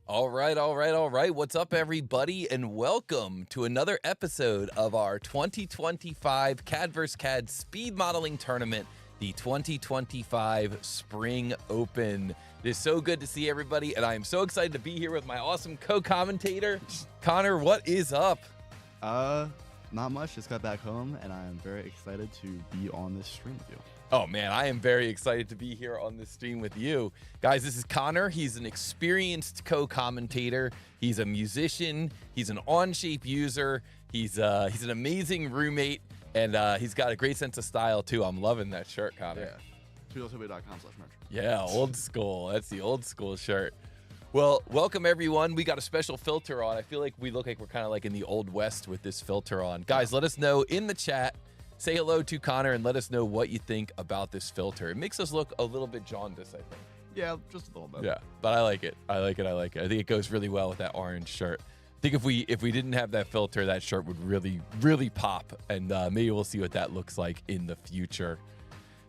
All right. What's up, everybody? And welcome to another episode of our 2025 CAD vs. CAD Speed Modeling Tournament, the 2025 Spring Open. It is so good to see everybody, and I am so excited to be here with my awesome co-commentator, Connor. What is up? Not much. Just got back home, and I am very excited to be on this stream with you. Oh, man, I am very excited to be here on this stream with you. Guys, this is Connor. He's an experienced co-commentator. He's a musician. He's an Onshape user. He's an amazing roommate, and he's got a great sense of style, too. I'm loving that shirt, Connor. Yeah. abdullahroman.com/merch. Yeah, old school. That's the old school shirt. Well, welcome, everyone. We got a special filter on. I feel like we look like we're kind of like in the Old West with this filter on. Guys, let us know in the chat. Say hello to Connor and let us know what you think about this filter. It makes us look a little bit jaundiced, I think. Yeah, just a little bit. Yeah, but I like it. I like it. I think it goes really well with that orange shirt. I think if we didn't have that filter, that shirt would really pop, and maybe we'll see what that looks like in the future.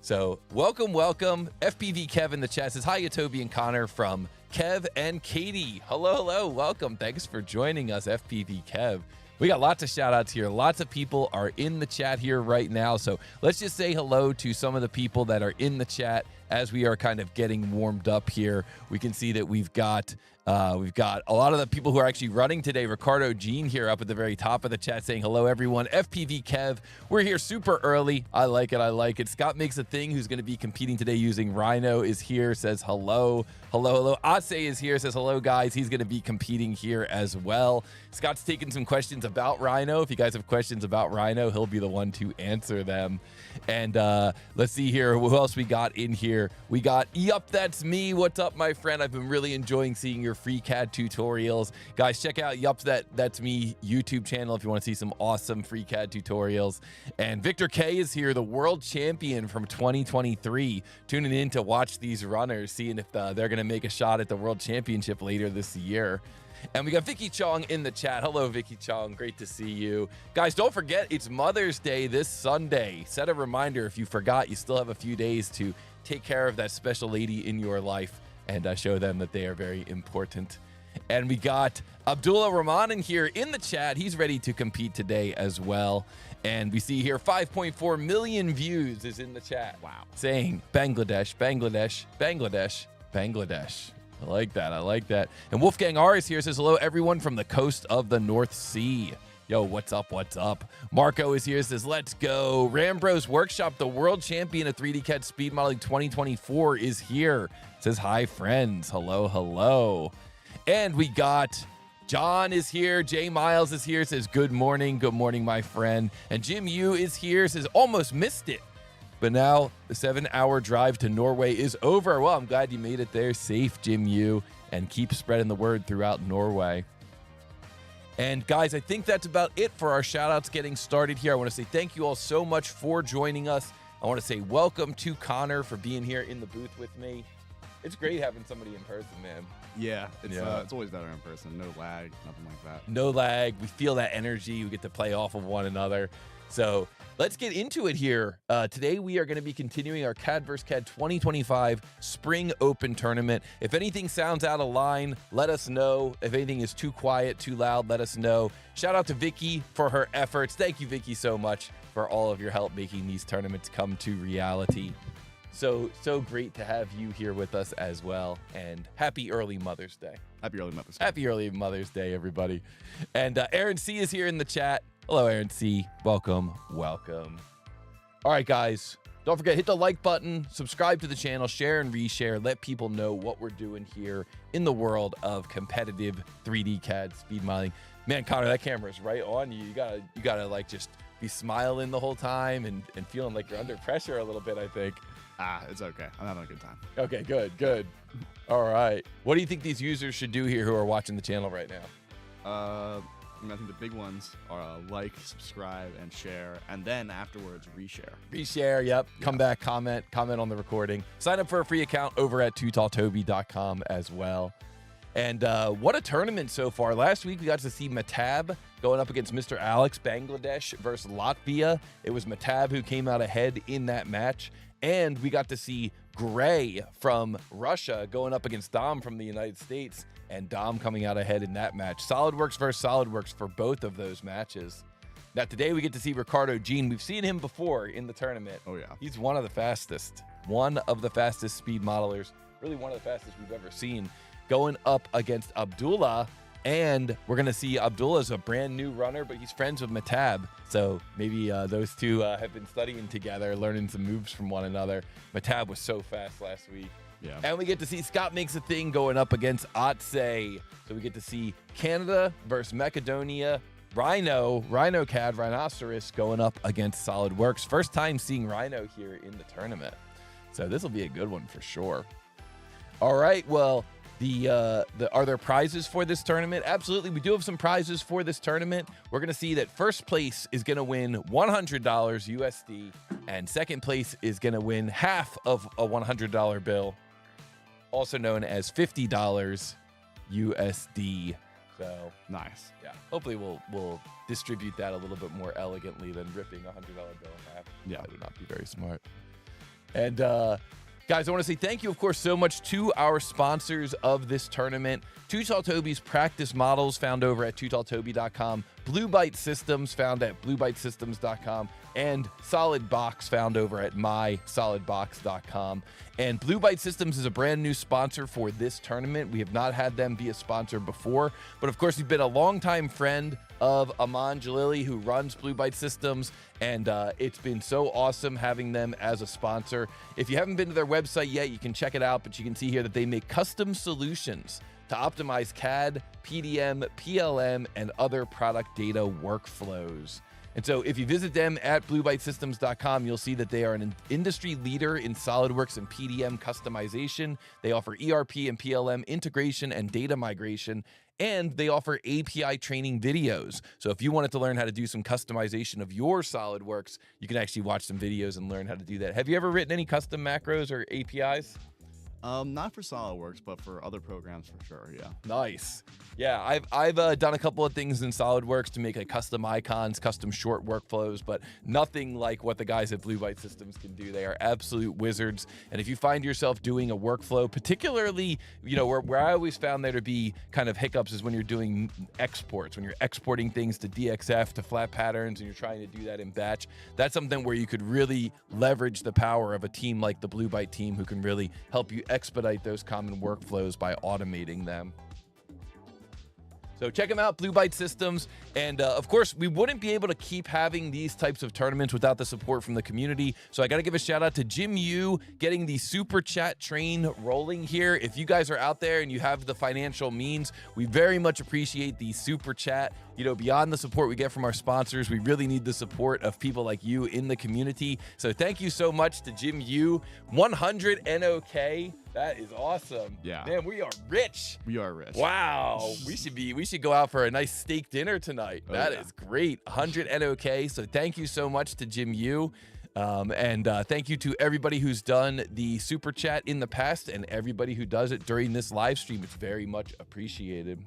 So welcome. FPV Kev in the chat says, hi, Toby and Connor from Kev and Katie. Hello. Welcome. Thanks for joining us, FPV Kev. We got lots of shout outs here. Lots of people are in the chat here right now. So let's just say hello to some of the people that are in the chat as we are kind of getting warmed up here. We can see that we've got a lot of the people who are actually running today. Ricardo Jean here up at the very top of the chat saying hello, everyone. FPV Kev, we're here super early. I like it. ScottMakesaThing, who's going to be competing today using Rhino, is here, says hello. Ase is here, says hello, guys. He's going to be competing here as well. Scott's taking some questions about Rhino. If you guys have questions about Rhino, he'll be the one to answer them. And let's see here. Who else we got in here? We got, yup, that's me. What's up, my friend? I've been really enjoying seeing your free CAD tutorials. Guys, check out Yup, That's Me YouTube channel if you want to see some awesome free CAD tutorials. And Victor K is here, the world champion from 2023, tuning in to watch these runners, seeing if they're going to make a shot at the world championship later this year. And we got Vicky Chong in the chat. Hello, Vicky Chong. Great to see you. Guys, don't forget, it's Mother's Day this Sunday. Set a reminder if you forgot. You still have a few days to take care of that special lady in your life and show them that they are very important. And we got Abdullahroman in here in the chat. He's ready to compete today as well. And we see here 5.4 million views is in the chat. Wow. Saying Bangladesh. I like that. And Wolfgang R is here, says hello, everyone from the coast of the North Sea. Yo, what's up? Marco is here, says let's go. Rambros Workshop, the world champion of 3D CAD Speed Modeling 2024 is here. Says hi, friends. Hello. And we got John is here. Jay Miles is here, says good morning, my friend. And Jim Yu is here, says almost missed it. But now the 7-hour drive to Norway is over. Well, I'm glad you made it there safe, Jim Yu, and keep spreading the word throughout Norway. And guys, I think that's about it for our shout outs getting started here. I want to say thank you all so much for joining us. I want to say welcome to Connor for being here in the booth with me. It's great having somebody in person, man. Yeah, it's always better in person. No lag, nothing like that. No lag. We feel that energy. We get to play off of one another. So let's get into it here. Today we are going to be continuing our CAD vs. CAD 2025 Spring Open Tournament. If anything sounds out of line, let us know. If anything is too quiet, too loud, let us know. Shout out to Vicky for her efforts. Thank you, Vicky, so much for all of your help making these tournaments come to reality. So great to have you here with us as well. And happy early Mother's Day. Happy early Mother's Day. Happy early Mother's Day, everybody. And Aaron C is here in the chat. Hello, Aaron C. Welcome. All right, guys. Don't forget, hit the like button, subscribe to the channel, share and reshare. Let people know what we're doing here in the world of competitive 3D CAD speed modeling. Man, Connor, that camera's right on you. You gotta like just be smiling the whole time and feeling like you're under pressure a little bit, I think. It's okay. I'm having a good time. Okay, good. All right. What do you think these users should do here who are watching the channel right now? I think the big ones are like, subscribe, and share, and then afterwards reshare. Reshare, yep. Come back, comment on the recording. Sign up for a free account over at tootalltoby.com as well. And what a tournament so far. Last week we got to see Matab going up against Mr. Alex, Bangladesh versus Latvia. It was Matab who came out ahead in that match. And we got to see Gray from Russia going up against Dom from the United States. and Dom coming out ahead in that match. SolidWorks versus SolidWorks for both of those matches. Now, today we get to see Ricardo Jean. We've seen him before in the tournament. Oh, yeah. He's one of the fastest speed modelers, really one of the fastest we've ever seen, going up against Abdullah. And we're going to see Abdullah's a brand new runner, but he's friends with Matab. So maybe those two have been studying together, learning some moves from one another. Matab was so fast last week. Yeah. And we get to see ScottMakesaThing going up against Otse. So we get to see Canada versus Macedonia. Rhino CAD, Rhinoceros going up against SolidWorks. First time seeing Rhino here in the tournament. So this will be a good one for sure. All right, well, are there prizes for this tournament? Absolutely, we do have some prizes for this tournament. We're going to see that first place is going to win $100 USD, and second place is going to win half of a $100 bill, also known as $50 USD. So Nice. yeah, hopefully we'll distribute that a little bit more elegantly than ripping a $100 bill in half. Yeah. That would not be very smart. And guys, I want to say thank you, of course, so much to our sponsors of this tournament. Too Tall Toby's practice models found over at tootalltoby.com, Byte Systems found at bluebytesystems.com, and Solidbox found over at mysolidbox.com. And Byte Systems is a brand new sponsor for this tournament. We have not had them be a sponsor before, but of course, we've been a longtime friend of Aman Jalili, who runs Byte Systems, and it's been so awesome having them as a sponsor. If you haven't been to their website yet, you can check it out, but you can see here that they make custom solutions to optimize CAD, PDM, PLM, and other product data workflows. And so if you visit them at bluebytesystems.com, you'll see that they are an industry leader in SolidWorks and PDM customization. They offer ERP and PLM integration and data migration, and they offer API training videos. So if you wanted to learn how to do some customization of your SolidWorks, you can actually watch some videos and learn how to do that. Have you ever written any custom macros or APIs? Not for SolidWorks, but for other programs for sure. Yeah. Nice. Yeah, I've done a couple of things in SolidWorks to make custom icons, custom short workflows, but nothing like what the guys at Byte Systems can do. They are absolute wizards. And if you find yourself doing a workflow, particularly, where I always found there to be kind of hiccups is when you're doing exports, when you're exporting things to DXF, to flat patterns, and you're trying to do that in batch. That's something where you could really leverage the power of a team like the Byte team, who can really help you expedite those common workflows by automating them. So check them out, Byte Systems. And of course, we wouldn't be able to keep having these types of tournaments without the support from the community. So I got to give a shout out to Jim Yu getting the super chat train rolling here. If you guys are out there and you have the financial means, we very much appreciate the super chat. Beyond the support we get from our sponsors, we really need the support of people like you in the community. So thank you so much to Jim Yu. 100 NOK. That is awesome. Yeah. Man, we are rich. We are rich. Wow. We should go out for a nice steak dinner tonight. Oh, That yeah. is great. 100 NOK. So thank you so much to Jim Yu. And thank you to everybody who's done the super chat in the past and everybody who does it during this live stream. It's very much appreciated.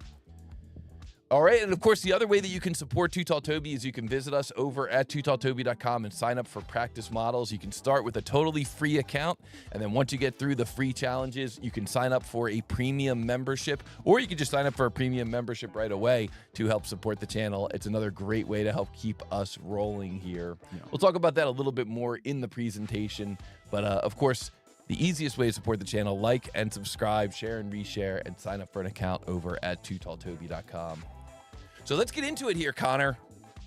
All right, and of course, the other way that you can support Too Tall Toby is you can visit us over at tootalltoby.com and sign up for practice models. You can start with a totally free account, and then once you get through the free challenges, you can sign up for a premium membership, or you can just sign up for a premium membership right away to help support the channel. It's another great way to help keep us rolling here. Yeah. We'll talk about that a little bit more in the presentation, but of course, the easiest way to support the channel, like and subscribe, share and reshare, and sign up for an account over at tootalltoby.com. So let's get into it here, Connor.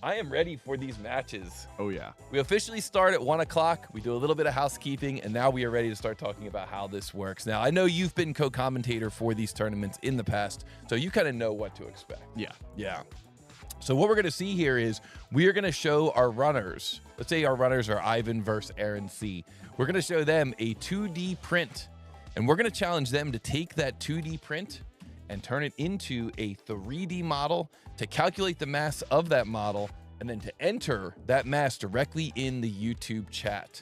I am ready for these matches. Oh, yeah. We officially start at 1 o'clock. We do a little bit of housekeeping, and now we are ready to start talking about how this works. Now, I know you've been co-commentator for these tournaments in the past, so you kind of know what to expect. Yeah. Yeah. So what we're going to see here is we are going to show our runners. Let's say our runners are Ivan versus Aaron C. We're going to show them a 2D print, and we're going to challenge them to take that 2D print and turn it into a 3D model, to calculate the mass of that model, and then to enter that mass directly in the YouTube chat.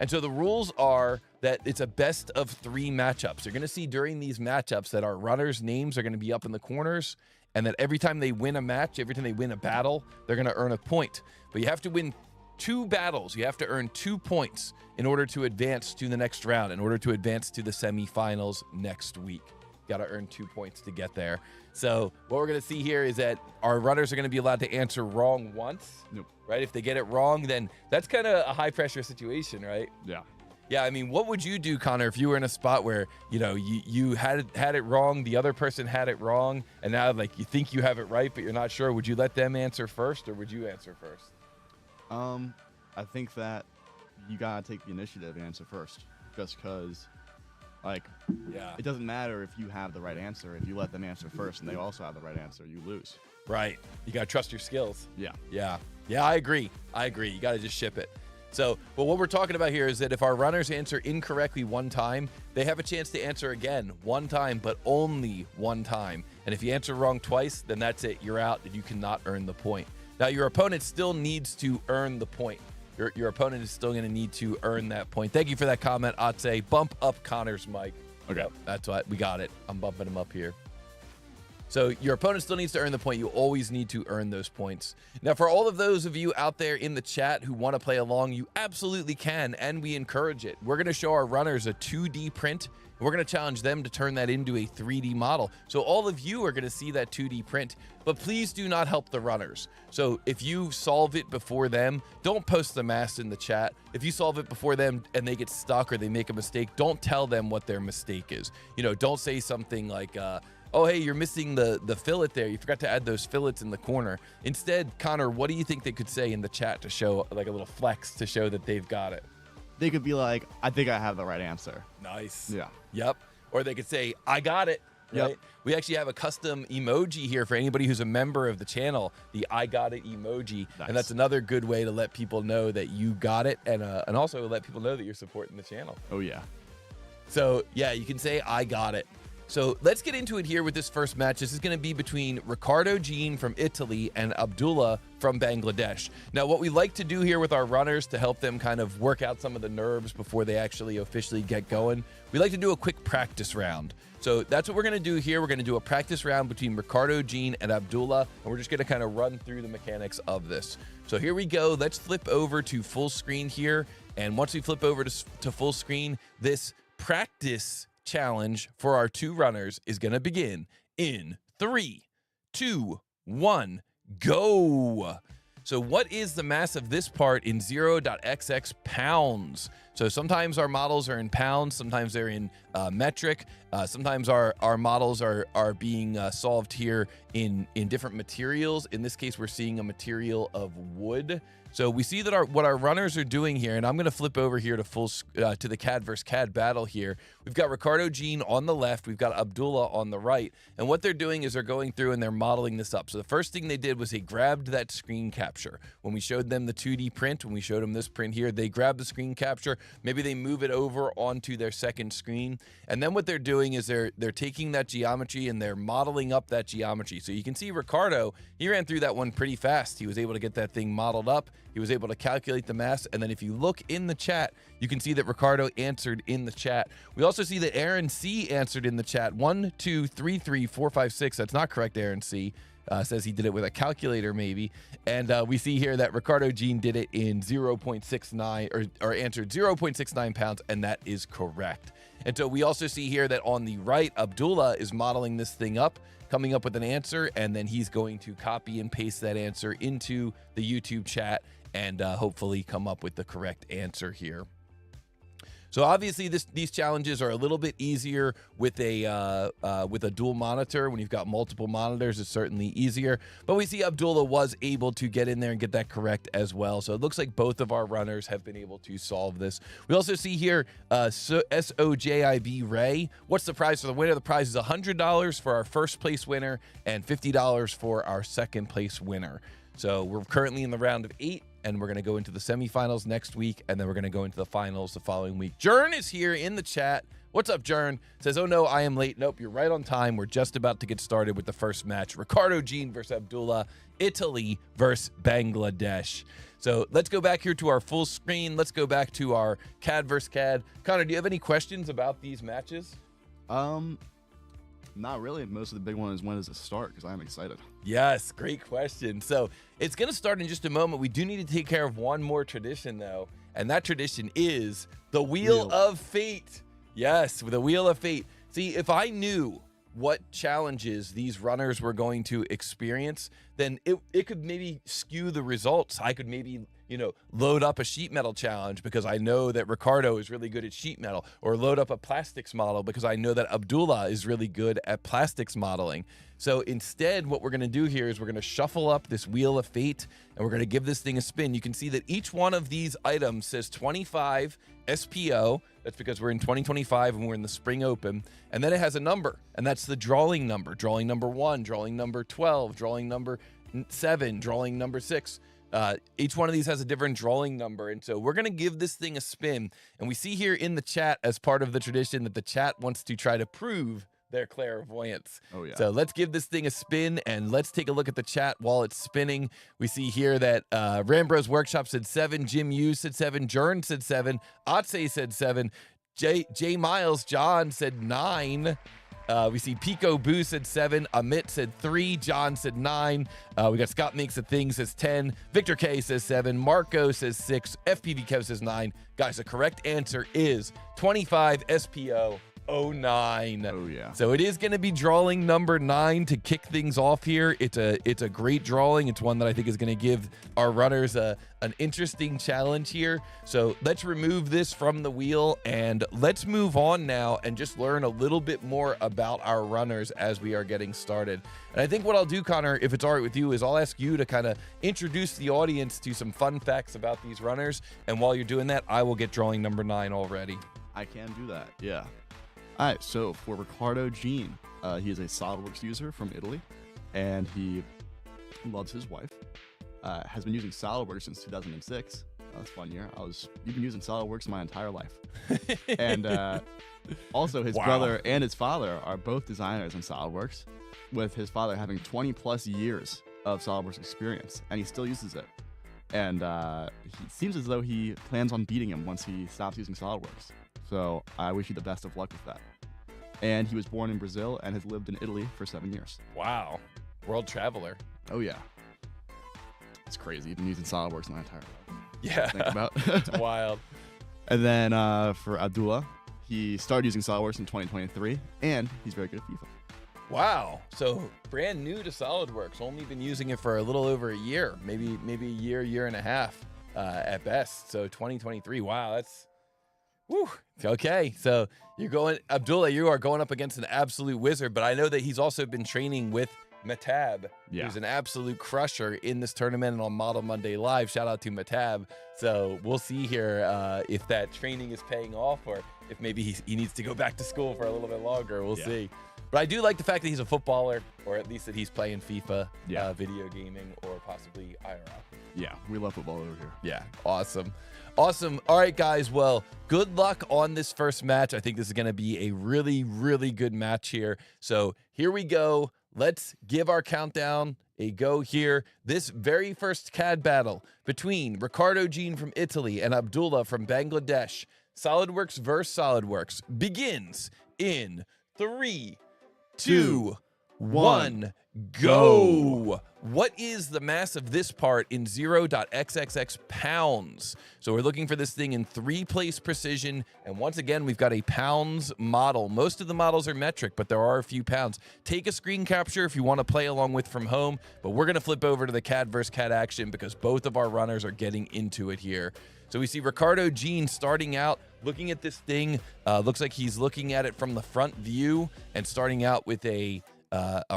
And so the rules are that it's a best of 3 matchups. You're going to see during these matchups that our runners' names are going to be up in the corners, and that every time they win a match, every time they win a battle, they're going to earn a point. But you have to win 2 battles. You have to earn 2 points in order to advance to the next round, in order to advance to the semifinals next week. got to earn 2 points to get there. So what we're going to see here is that our runners are going to be allowed to answer wrong once, right? If they get it wrong, then that's kind of a high-pressure situation, right? Yeah. Yeah, I mean, what would you do, Connor, if you were in a spot where, you know, you had it wrong, the other person had it wrong, and now, like, you think you have it right, but you're not sure? Would you let them answer first, or would you answer first? I think that you gotta take the initiative and answer first, just because, like, it doesn't matter if you have the right answer. If you let them answer first and they also have the right answer, you lose. Right. You gotta trust your skills. Yeah. Yeah. Yeah, I agree. You gotta just ship it. So, but what we're talking about here is that if our runners answer incorrectly one time, they have a chance to answer again one time, but only one time. And if you answer wrong twice, then that's it. You're out and you cannot earn the point. Now, your opponent still needs to earn the point. Your opponent is still going to need to earn that point. Thank you for that comment, Atse. Bump up Connor's mic. Okay. Yep, that's what we got it. I'm bumping him up here. So your opponent still needs to earn the point. You always need to earn those points. Now, for all of those of you out there in the chat who want to play along, you absolutely can, and we encourage it. We're going to show our runners a 2D print, and we're going to challenge them to turn that into a 3D model. So all of you are going to see that 2D print, but please do not help the runners. So if you solve it before them, don't post the math in the chat. If you solve it before them and they get stuck or they make a mistake, don't tell them what their mistake is. You know, don't say something like, oh, hey, you're missing the fillet there. You forgot to add those fillets in the corner. Instead, Connor, what do you think they could say in the chat to show, like, a little flex to show that they've got it? They could be like, I think I have the right answer. Nice. Yeah. Yep. Or they could say, I got it. Right? Yep. We actually have a custom emoji here for anybody who's a member of the channel, the I got it emoji. Nice. And that's another good way to let people know that you got it, and also let people know that you're supporting the channel. Oh, yeah. So, yeah, you can say, I got it. So let's get into it here with this first match. This is going to be between Ricardo Jean from Italy and Abdullah from Bangladesh. Now, what we like to do here with our runners to help them kind of work out some of the nerves before they actually officially get going, we like to do a quick practice round. So that's what we're going to do here. We're going to do a practice round between Ricardo Jean and Abdullah, and we're just going to kind of run through the mechanics of this. So here we go. Let's flip over to full screen here. And once we flip over to full screen, this practice challenge for our two runners is going to begin in 3, 2, 1, go. So what is the mass of this part in 0.xx pounds? So sometimes our models are in pounds, sometimes they're in metric, sometimes our models are being solved here in different materials. In this case, we're seeing a material of wood. So we see that what our runners are doing here, and I'm going to flip over here to to the CAD versus CAD battle here. We've got Ricardo Jean on the left, we've got Abdullah on the right, and what they're doing is they're going through and they're modeling this up. So the first thing they did was they grabbed that screen capture. When we showed them the 2D print, when we showed them this print here, they grab the screen capture, maybe they move it over onto their second screen, and then what they're doing is they're taking that geometry and they're modeling up that geometry. So you can see Ricardo, he ran through that one pretty fast. He was able to get that thing modeled up. He was able to calculate the mass, and then if you look in the chat, you can see that Ricardo answered in the chat. We also see that Aaron C answered in the chat. 1, 2, 3, 3, 4, 5, 6. That's not correct, Aaron C. Says he did it with a calculator maybe. And we see here that Ricardo Jean did it in 0.69 or answered 0.69 pounds, and that is correct. And so we also see here that on the right, Abdullah is modeling this thing up, coming up with an answer, and then he's going to copy and paste that answer into the YouTube chat and hopefully come up with the correct answer here. So obviously these challenges are a little bit easier with a dual monitor. When you've got multiple monitors, it's certainly easier. But we see Abdullah was able to get in there and get that correct as well. So it looks like both of our runners have been able to solve this. We also see here SOJIB Ray. What's the prize for the winner? The prize is $100 for our first place winner and $50 for our second place winner. So we're currently in the round of 8. And we're going to go into the semifinals next week, and then we're going to go into the finals the following week. Jern is here in the chat. What's up, Jern? Says, oh no, I am late. Nope, you're right on time. We're just about to get started with the first match. Ricardo Jean versus Abdullah, Italy versus Bangladesh. So let's go back here to our full screen. Let's go back to our CAD versus CAD. Connor, do you have any questions about these matches? Not really. Most of the big one is when does it start? Because I'm excited. Yes, great question. So it's going to start in just a moment. We do need to take care of one more tradition, though, and that tradition is the Wheel of Fate. Yes, the Wheel of Fate. See, if I knew what challenges these runners were going to experience, then it could maybe skew the results. I could maybe, load up a sheet metal challenge because I know that Ricardo is really good at sheet metal, or load up a plastics model because I know that Abdullah is really good at plastics modeling. So instead, what we're going to do here is we're going to shuffle up this wheel of fate, and we're going to give this thing a spin. You can see that each one of these items says 25 SPO. That's because we're in 2025 and we're in the Spring Open. And then it has a number, and that's the drawing number. Drawing number 1, drawing number 12, drawing number 7, drawing number 6. Each one of these has a different drawing number. And so we're going to give this thing a spin. And we see here in the chat, as part of the tradition, that the chat wants to try to prove their clairvoyance. Oh, yeah. So let's give this thing a spin, and let's take a look at the chat while it's spinning. We see here that Rambro's Workshop said 7, Jim Hughes said 7, Jern said 7, Otse said 7, J Miles John said 9. We see Pico Boo said 7, Amit said 3, John said 9. We got ScottMakesaThing says 10, Victor K says 7, Marco says 6, FPV Kev says 9. Guys, the correct answer is 25 SPO 09. Oh yeah. So it is going to be drawing number 9 to kick things off here. It's a great drawing. It's one that I think is going to give our runners an interesting challenge here. So let's remove this from the wheel, and let's move on now and just learn a little bit more about our runners as we are getting started. And I think what I'll do, Connor, if it's all right with you, is I'll ask you to kind of introduce the audience to some fun facts about these runners. And while you're doing that, I will get drawing number 9 already. I can do that. Yeah. All right, so for Ricardo Jean, he is a SolidWorks user from Italy, and he loves his wife. Has been using SolidWorks since 2006. That's a fun year. You've been using SolidWorks my entire life. And also his brother and his father are both designers in SolidWorks, with his father having 20 plus years of SolidWorks experience, and he still uses it. And it seems as though he plans on beating him once he stops using SolidWorks. So I wish you the best of luck with that. And he was born in Brazil and has lived in Italy for 7 years. Wow. World traveler. Oh, yeah. It's crazy. You've been using SolidWorks my entire life. Yeah. Think about. It's wild. And then for Abdullah, he started using SolidWorks in 2023, and he's very good at FIFA. Wow. So brand new to SolidWorks. Only been using it for a little over a year, maybe a year and a half at best. So 2023. Wow. That's... Woo. Okay, so Abdullah, you are going up against an absolute wizard, but I know that he's also been training with Matab, who's an absolute crusher in this tournament and on Model Monday Live. Shout out to Matab. So we'll see here if that training is paying off, or if maybe he needs to go back to school for a little bit longer. We'll see. But I do like the fact that he's a footballer, or at least that he's playing FIFA, video gaming, or possibly IRL. Yeah, we love football over here. Yeah, awesome. Awesome. All right, guys. Well, good luck on this first match. I think this is going to be a really, really good match here. So here we go. Let's give our countdown a go here. This very first CAD battle between Ricardo Jean from Italy and Abdullah from Bangladesh. SolidWorks versus SolidWorks begins in 3, 2, 1, go. What is the mass of this part in 0.xxx pounds? So we're looking for this thing in 3-place precision. And once again, we've got a pounds model. Most of the models are metric, but there are a few pounds. Take a screen capture if you want to play along with from home. But we're going to flip over to the CAD versus CAD action because both of our runners are getting into it here. So we see Ricardo Jean starting out, looking at this thing. Looks like he's looking at it from the front view and starting out with a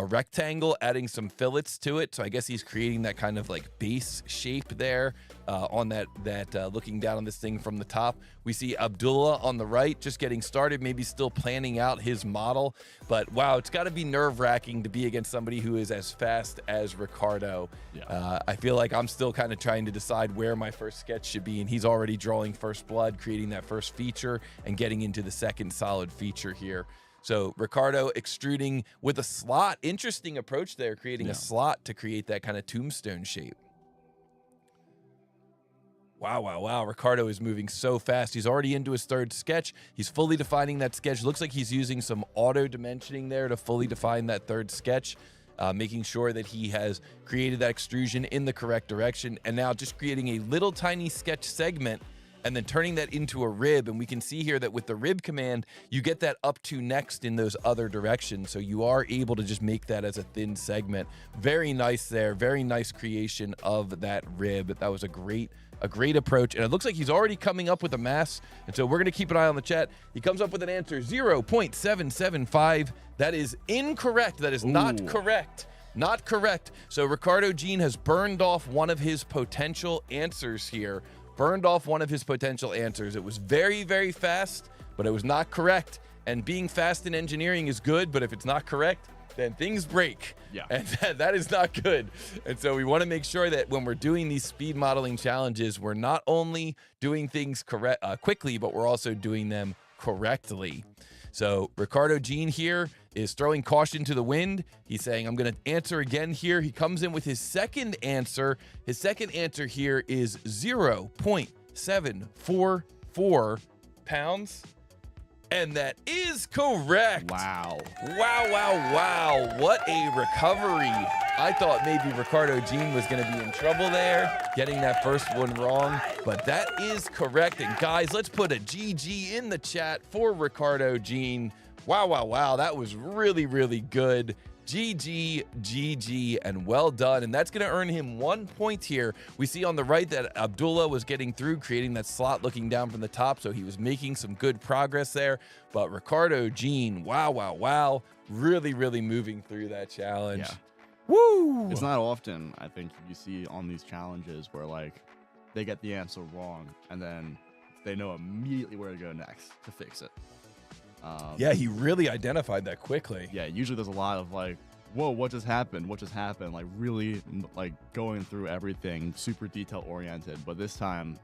rectangle, adding some fillets to it. So I guess he's creating that kind of like base shape there on that looking down on this thing from the top. We see Abdullah on the right, just getting started, maybe still planning out his model. But wow, it's got to be nerve-wracking to be against somebody who is as fast as Ricardo. Yeah. I feel like I'm still kind of trying to decide where my first sketch should be, and he's already drawing first blood, creating that first feature, and getting into the second solid feature here. So Ricardo extruding with a slot. Interesting approach there, creating a slot to create that kind of tombstone shape. Wow, wow, wow. Ricardo is moving so fast. He's already into his third sketch. He's fully defining that sketch. Looks like he's using some auto dimensioning there to fully define that third sketch, making sure that he has created that extrusion in the correct direction. And now just creating a little tiny sketch segment and then turning that into a rib. And we can see here that with the rib command, you get that up to next in those other directions. So you are able to just make that as a thin segment. Very nice there. Very nice creation of that rib. That was a great approach. And it looks like he's already coming up with a mass. And so we're going to keep an eye on the chat. He comes up with an answer, 0.775. That is incorrect. That is not correct. Not correct. So Ricardo Jean has burned off one of his potential answers here. Burned off one of his potential answers. It was very, very fast, but it was not correct. And being fast in engineering is good, but if it's not correct, then things break. Yeah. And that is not good. And so we want to make sure that when we're doing these speed modeling challenges, we're not only doing things quickly, but we're also doing them correctly. So Ricardo Jean here is throwing caution to the wind. He's saying, I'm going to answer again here. He comes in with his second answer. His second answer here is 0.744 pounds. And that is correct. Wow. Wow. What a recovery. I thought maybe Ricardo Jean was going to be in trouble there, getting that first one wrong, but that is correct. And guys, let's put a GG in the chat for Ricardo Jean. Wow. That was really, really good. GG, and well done. And that's going to earn him 1 point here. We see on the right that Abdullah was getting through, creating that slot looking down from the top, so he was making some good progress there. But Ricardo Jean, wow. Really moving through that challenge. Yeah. Woo! It's not often, I think, you see on these challenges where, like, they get the answer wrong, and then they know immediately where to go next to fix it. Yeah, he really identified that quickly. Yeah, usually there's a lot of like, whoa, what just happened? Like really like going through everything, super detail oriented. But this time,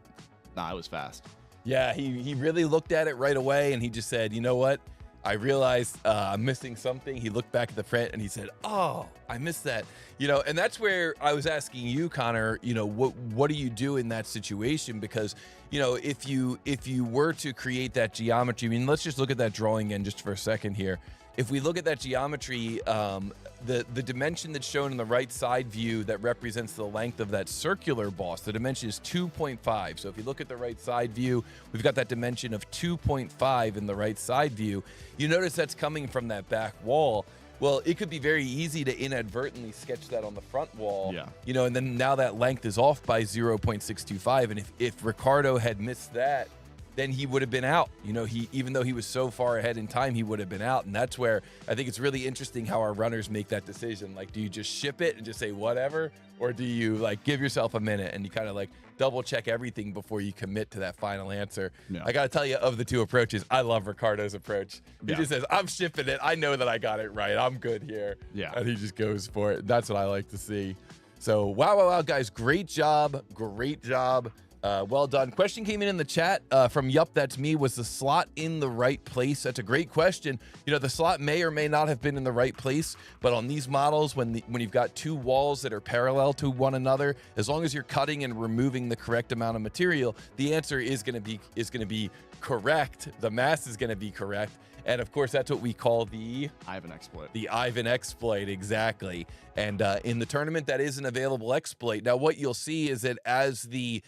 it was fast. Yeah, he really looked at it right away and he just said, you know what? I realized I'm missing something. He looked back at the print and he said, oh, I missed that. And that's where I was asking you, Connor, what do you do in that situation? Because, if you were to create that geometry, I mean, let's just look at that drawing again just for a second here. If we look at that geometry, the dimension that's shown in the right side view that represents the length of that circular boss, the dimension is 2.5. So if you look at the right side view, we've got that dimension of 2.5 in the right side view. You notice that's coming from that back wall. Well, it could be very easy to inadvertently sketch that on the front wall, and then now that length is off by 0.625. And if Ricardo had missed that, then he would have been out. Even though he was so far ahead in time, he would have been out. And that's where I think it's really interesting how our runners make that decision. Like, do you just ship it and just say whatever? Or do you like give yourself a minute and you kind of like double check everything before you commit to that final answer? Yeah. I got to tell you, of the two approaches, I love Ricardo's approach. He just says, I'm shipping it. I know that I got it right. I'm good here. Yeah. And he just goes for it. That's what I like to see. So wow, guys. Great job. Well done. Question came in the chat from Yup, That's Me. Was the slot in the right place? That's a great question. The slot may or may not have been in the right place, but on these models, when you've got two walls that are parallel to one another, as long as you're cutting and removing the correct amount of material, the answer is going to be correct. The mass is going to be correct. And of course, that's what we call the Ivan exploit. The Ivan exploit, exactly. And in the tournament, that is an available exploit. Now, what you'll see is that as the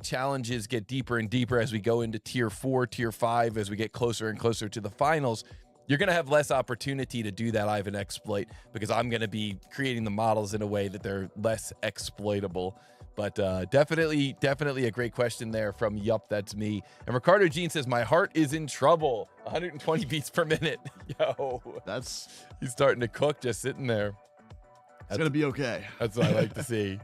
challenges get deeper and deeper, as we go into tier 4, tier 5, as we get closer and closer to the finals, you're going to have less opportunity to do that Ivan exploit because I'm going to be creating the models in a way that they're less exploitable. But definitely a great question there from Yup, That's Me. And Ricardo Jean says, my heart is in trouble. 120 beats per minute. Yo. He's starting to cook just sitting there. It's going to be okay. That's what I like to see.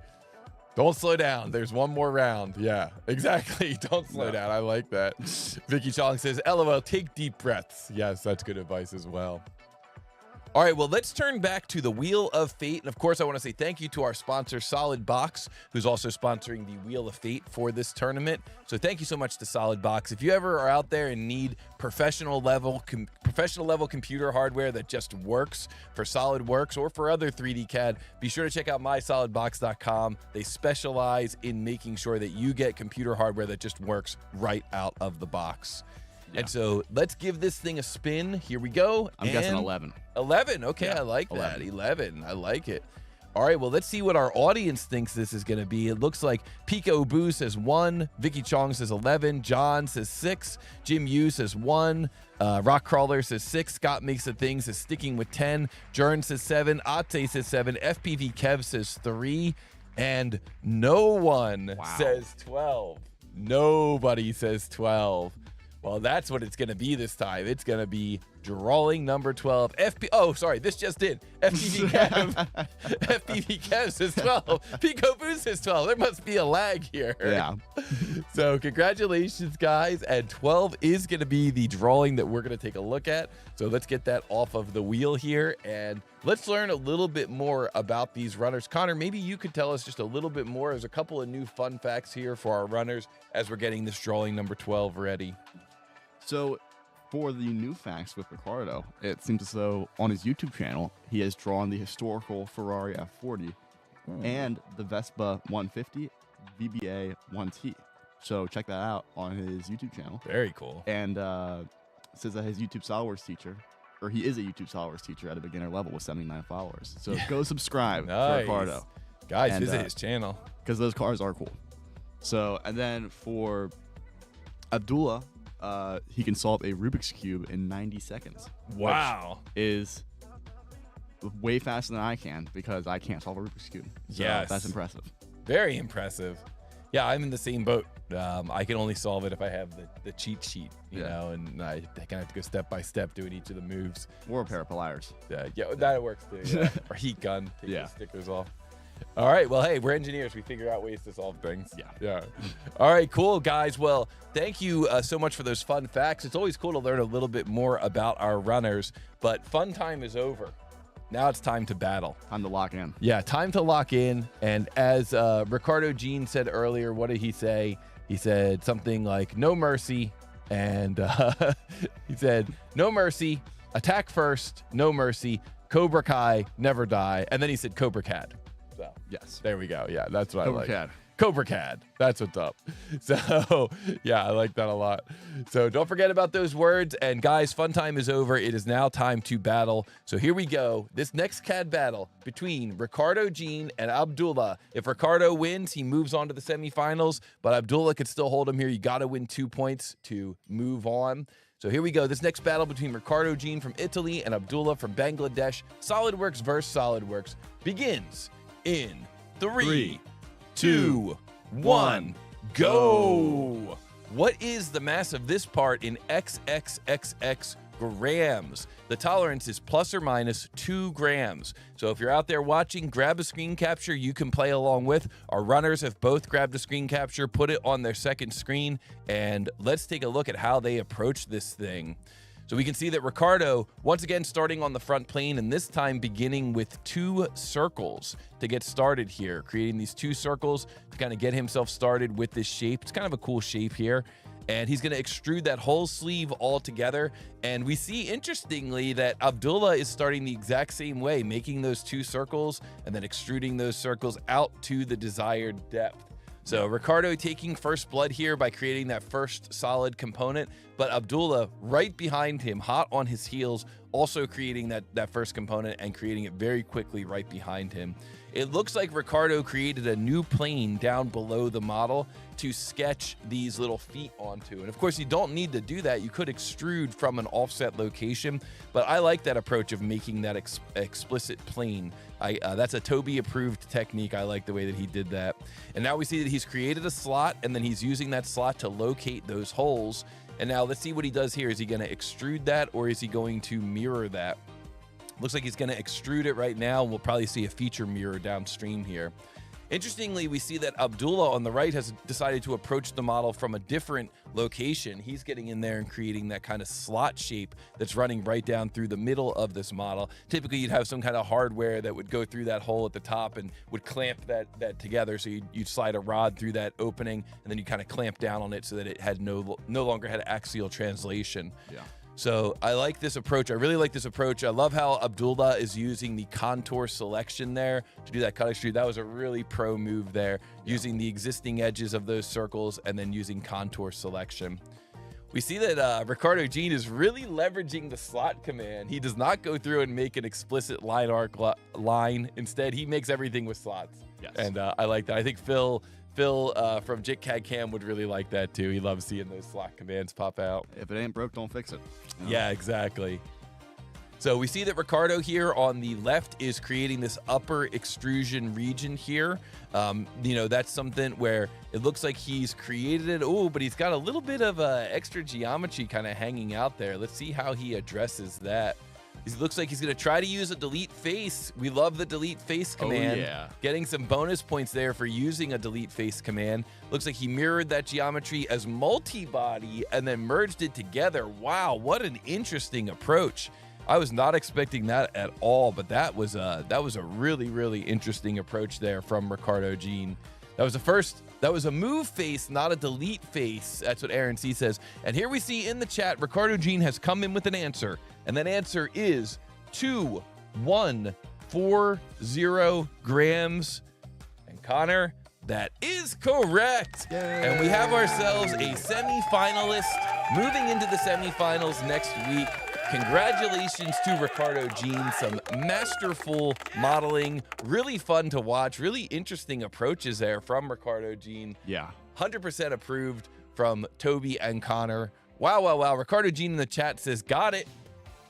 Don't slow down. There's one more round. Yeah, exactly. Don't slow down. I like that. Vicky Chong says, LOL, take deep breaths. Yes, that's good advice as well. All right, well, let's turn back to the Wheel of Fate. And of course, I want to say thank you to our sponsor, Solidbox, who's also sponsoring the Wheel of Fate for this tournament. So thank you so much to Solidbox. If you ever are out there and need professional level computer hardware that just works for SolidWorks or for other 3D CAD, be sure to check out mysolidbox.com. They specialize in making sure that you get computer hardware that just works right out of the box. Yeah. And so let's give this thing a spin. Here we go. I'm guessing 11. 11. Okay, yeah, I like that. 11. I like it. All right, well, let's see what our audience thinks this is going to be. It looks like Pico Boo says 1, Vicky Chong says 11, John says 6, Jim Yu says 1, Rock Crawler says 6, ScottMakesaThing says sticking with 10, Jern says 7, Ate says 7, FPV Kev says 3, and no one says 12. Nobody says 12. Well, that's what it's going to be this time. It's going to be drawing number 12. Oh, sorry, this just did. FPV Kev. FPV Kev says 12. Pico Boo says 12. There must be a lag here. Yeah. So congratulations, guys. And 12 is going to be the drawing that we're going to take a look at. So let's get that off of the wheel here. And let's learn a little bit more about these runners. Connor, maybe you could tell us just a little bit more. There's a couple of new fun facts here for our runners as we're getting this drawing number 12 ready. So for the new facts with Ricardo, it seems as though on his YouTube channel, he has drawn the historical Ferrari F40 and the Vespa 150 VBA 1T. So check that out on his YouTube channel. Very cool. And says that his YouTube SolidWorks teacher, or he is a YouTube SolidWorks teacher at a beginner level with 79 followers. So go subscribe to Ricardo. Guys, visit his channel. Because those cars are cool. So, and then for Abdullah, he can solve a Rubik's Cube in 90 seconds. Wow. Which is way faster than I can because I can't solve a Rubik's Cube. So yes. That's impressive. Very impressive. Yeah, I'm in the same boat. I can only solve it if I have the cheat sheet, you know, and I kind of have to go step by step doing each of the moves. Or a pair of pliers. Yeah, that works too. Yeah. Or heat gun, take the stickers off. All right, well, hey, we're engineers. We figure out ways to solve things. Yeah. All right, cool, guys. Well, thank you so much for those fun facts. It's always cool to learn a little bit more about our runners, but fun time is over. Now it's time to battle. Time to lock in. Yeah, time to lock in. And as Ricardo Jean said earlier, what did he say? He said something like, no mercy. And he said, no mercy, attack first, no mercy, Cobra Kai, never die. And then he said Cobra CAD. So, yes. There we go. Yeah, that's what I like. CAD. Cobra CAD. That's what's up. So, yeah, I like that a lot. So don't forget about those words. And guys, fun time is over. It is now time to battle. So here we go. This next CAD battle between Ricardo Jean and Abdullah. If Ricardo wins, he moves on to the semifinals, but Abdullah could still hold him here. You got to win 2 points to move on. So here we go. This next battle between Ricardo Jean from Italy and Abdullah from Bangladesh, SolidWorks versus SolidWorks, begins in 3, 2, 1, go. What is the mass of this part in XXXX grams? The tolerance is plus or minus 2 grams. So if you're out there watching, grab a screen capture you can play along with. Our runners have both grabbed a screen capture, put it on their second screen, and let's take a look at how they approach this thing. So we can see that Ricardo, once again, starting on the front plane, and this time beginning with 2 circles to get started here, creating these 2 circles to kind of get himself started with this shape. It's kind of a cool shape here. And he's going to extrude that whole sleeve all together. And we see, interestingly, that Abdullah is starting the exact same way, making those 2 circles and then extruding those circles out to the desired depth. So Ricardo taking first blood here by creating that first solid component, but Abdullah right behind him, hot on his heels, also creating that first component and creating it very quickly right behind him. It looks like Ricardo created a new plane down below the model to sketch these little feet onto. And of course, you don't need to do that. You could extrude from an offset location, but I like that approach of making that explicit plane. That's a Toby approved technique. I like the way that he did that. And now we see that he's created a slot, and then he's using that slot to locate those holes. And now let's see what he does here. Is he going to extrude that, or is he going to mirror that? Looks like he's going to extrude it right now. We'll probably see a feature mirror downstream here. Interestingly, we see that Abdullah on the right has decided to approach the model from a different location. He's getting in there and creating that kind of slot shape that's running right down through the middle of this model. Typically, you'd have some kind of hardware that would go through that hole at the top and would clamp that together. So you'd slide a rod through that opening, and then you kind of clamp down on it so that it had no longer had axial translation. Yeah. So I like this approach. I really like this approach. I love how Abdullah is using the contour selection there to do that cut extrude. That was a really pro move there, using the existing edges of those circles and then using contour selection. We see that Ricardo Jean is really leveraging the slot command. He does not go through and make an explicit line arc line. Instead, he makes everything with slots. Yes. And I like that. I think Phil from JitCAD Cam would really like that too. He loves seeing those slot commands pop out. If it ain't broke, don't fix it. You know? Yeah, exactly. So we see that Ricardo here on the left is creating this upper extrusion region here. You know, that's something where it looks like he's created it. Oh, but he's got a little bit of extra geometry kind of hanging out there. Let's see how he addresses that. He looks like he's going to try to use a delete face. We love the delete face command. Oh, yeah. Getting some bonus points there for using a delete face command. Looks like he mirrored that geometry as multi-body and then merged it together. Wow, what an interesting approach. I was not expecting that at all, but that was a really, really interesting approach there from Ricardo Jean. That was a move face, not a delete face. That's what Aaron C says. And here we see in the chat, Ricardo Jean has come in with an answer. And that answer is 2140 grams. And Connor, that is correct. Yay. And we have ourselves a semi-finalist moving into the semifinals next week. Congratulations to Ricardo Jean. Some masterful modeling, really fun to watch, really interesting approaches there from Ricardo Jean. Yeah. 100% approved from Toby and Connor. Wow, wow, wow. Ricardo Jean in the chat says, got it.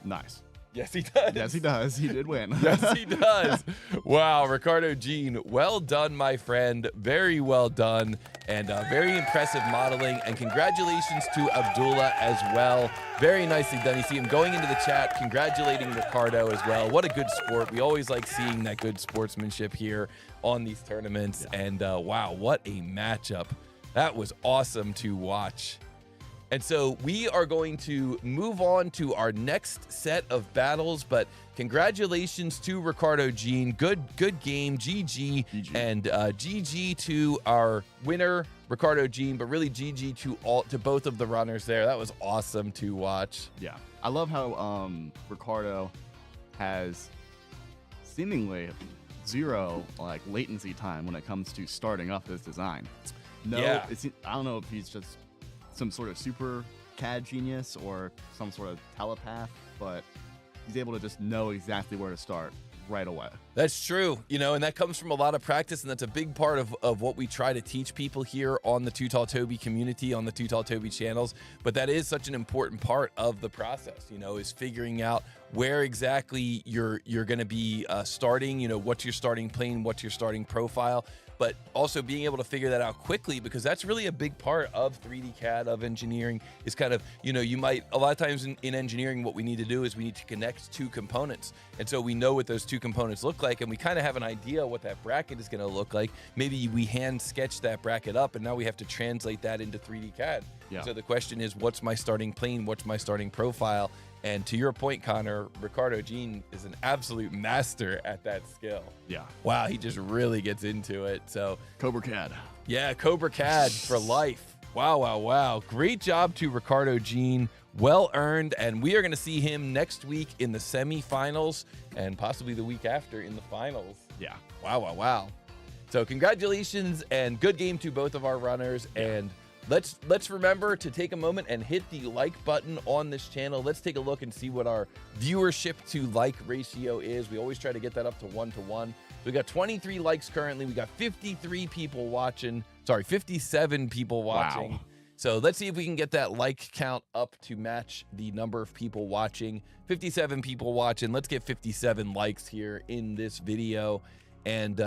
Nice. Yes, he does. Yes, he does. He did win. Yes, he does. Wow, Ricardo Jean, well done, my friend. Very well done, and very impressive modeling. And congratulations to Abdullah as well. Very nicely done. You see him going into the chat, congratulating Ricardo as well. What a good sport. We always like seeing that good sportsmanship here on these tournaments. Yeah. And wow, what a matchup. That was awesome to watch. And so we are going to move on to our next set of battles, but congratulations to Ricardo Jean. Good game, GG. And GG to our winner, Ricardo Jean, but really GG to both of the runners there. That was awesome to watch. Yeah. I love how Ricardo has seemingly zero latency time when it comes to starting up this design. No, yeah. I don't know if he's just some sort of super CAD genius or some sort of telepath, but he's able to just know exactly where to start right away. That's true, you know, and that comes from a lot of practice, and that's a big part of what we try to teach people here on the Too Tall Toby community, on the Too Tall Toby channels. But that is such an important part of the process, you know, is figuring out where exactly you're going to be starting, you know, what's your starting plane, what's your starting profile, but also being able to figure that out quickly, because that's really a big part of 3D CAD, of engineering, is kind of, you know, you might, a lot of times in engineering, what we need to do is we need to connect two components. And so we know what those two components look like, and we kind of have an idea what that bracket is going to look like. Maybe we hand sketch that bracket up, and now we have to translate that into 3D CAD. Yeah. So the question is, what's my starting plane? What's my starting profile? And to your point, Connor, Ricardo Jean is an absolute master at that skill. Yeah. Wow, he just really gets into it. So Cobra CAD. Yeah, Cobra CAD for life. Wow, wow, wow. Great job to Ricardo Jean. Well earned. And we are going to see him next week in the semifinals and possibly the week after in the finals. Yeah. Wow, wow, wow. So congratulations and good game to both of our runners. Yeah. And let's remember to take a moment and hit the like button on this channel. Let's take a look and see what our viewership to like ratio is. We always try to get that up to 1-to-1. We got 23 likes currently. We got 57 people watching. Wow. So let's see if we can get that like count up to match the number of people watching. 57 people watching. Let's get 57 likes here in this video. And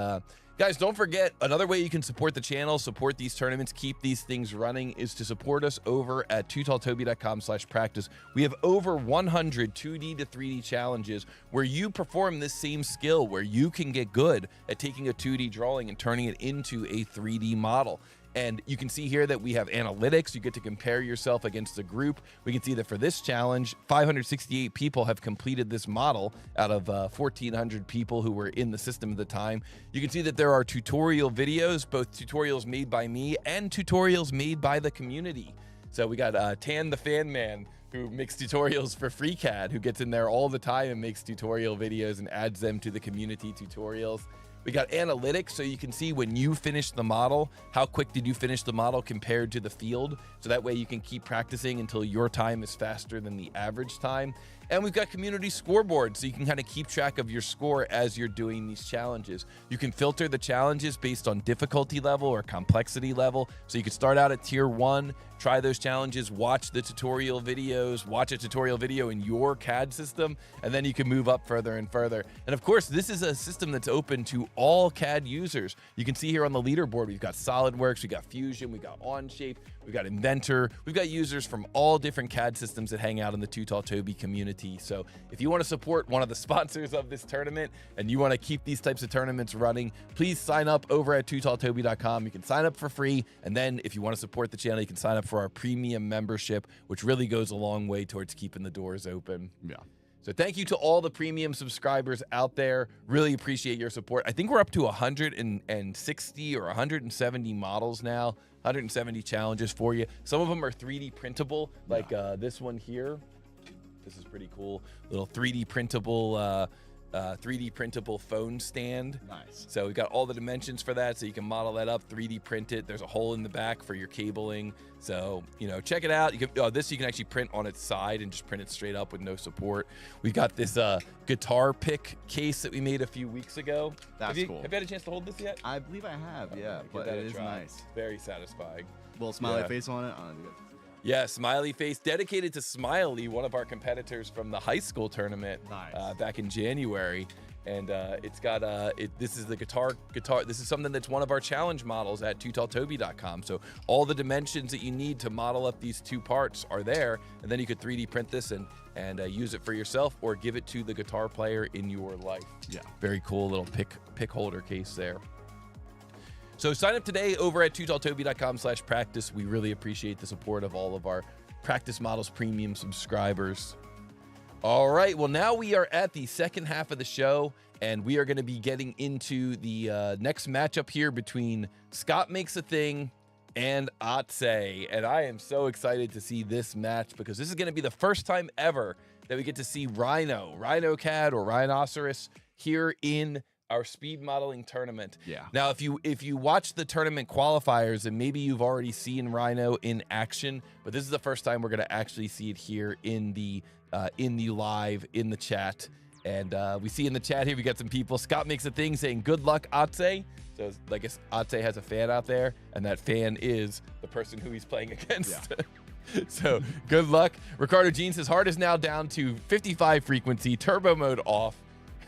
guys, don't forget, another way you can support the channel, support these tournaments, keep these things running, is to support us over at tootalltoby.com/practice. We have over 100 2D to 3D challenges where you perform this same skill, where you can get good at taking a 2D drawing and turning it into a 3D model. And you can see here that we have analytics. You get to compare yourself against a group. We can see that for this challenge, 568 people have completed this model out of 1,400 people who were in the system at the time. You can see that there are tutorial videos, both tutorials made by me and tutorials made by the community. So we got Tan the Fan Man, who makes tutorials for FreeCAD, who gets in there all the time and makes tutorial videos and adds them to the community tutorials. We got analytics, so you can see when you finish the model, how quick did you finish the model compared to the field. So that way you can keep practicing until your time is faster than the average time. And we've got community scoreboards, so you can kind of keep track of your score as you're doing these challenges. You can filter the challenges based on difficulty level or complexity level. So you can start out at tier 1, try those challenges, watch the tutorial videos, watch a tutorial video in your CAD system, and then you can move up further and further. And of course, this is a system that's open to all CAD users. You can see here on the leaderboard, we've got SolidWorks, we've got Fusion, we've got Onshape, we've got Inventor, we've got users from all different CAD systems that hang out in the Too Tall Toby community. So if you want to support one of the sponsors of this tournament and you want to keep these types of tournaments running, please sign up over at tootalltoby.com. You can sign up for free, and then if you want to support the channel, you can sign up for our premium membership, which really goes a long way towards keeping the doors open. Yeah. So thank you to all the premium subscribers out there. Really appreciate your support. I think we're up to 160 or 170 models now, 170 challenges for you. Some of them are 3D printable, like this one here. This is pretty cool. Little 3D printable 3D printable phone stand. Nice. So we've got all the dimensions for that, so you can model that up, 3D print it. There's a hole in the back for your cabling. So, you know, check it out. You can, this you can actually print on its side and just print it straight up with no support. We've got this guitar pick case that we made a few weeks ago. That's cool. Have you had a chance to hold this yet? I believe I have, yeah, but it is nice. Very satisfying. Little smiley face on it. Yeah, smiley face, dedicated to Smiley, one of our competitors from the high school tournament back in January. And it's got this is the guitar. This is something that's one of our challenge models at tootalltoby.com. So all the dimensions that you need to model up these two parts are there, and then you could 3D print this and use it for yourself or give it to the guitar player in your life. Yeah, very cool little pick holder case there. So sign up today over at tootalltoby.com/practice. We really appreciate the support of all of our Practice Models Premium subscribers. All right, well, now we are at the second half of the show, and we are going to be getting into the next matchup here between ScottMakesaThing and Atse. And I am so excited to see this match because this is going to be the first time ever that we get to see Rhino CAD or Rhinoceros here in our speed modeling tournament. Yeah. Now, if you watch the tournament qualifiers, and maybe you've already seen Rhino in action, but this is the first time we're going to actually see it here in the live in the chat. And we see in the chat here we got some people. ScottMakesaThing saying good luck, Atse. So I guess Atse has a fan out there, and that fan is the person who he's playing against. Yeah. So good luck. Ricardo Jean says heart is now down to 55 frequency, turbo mode off.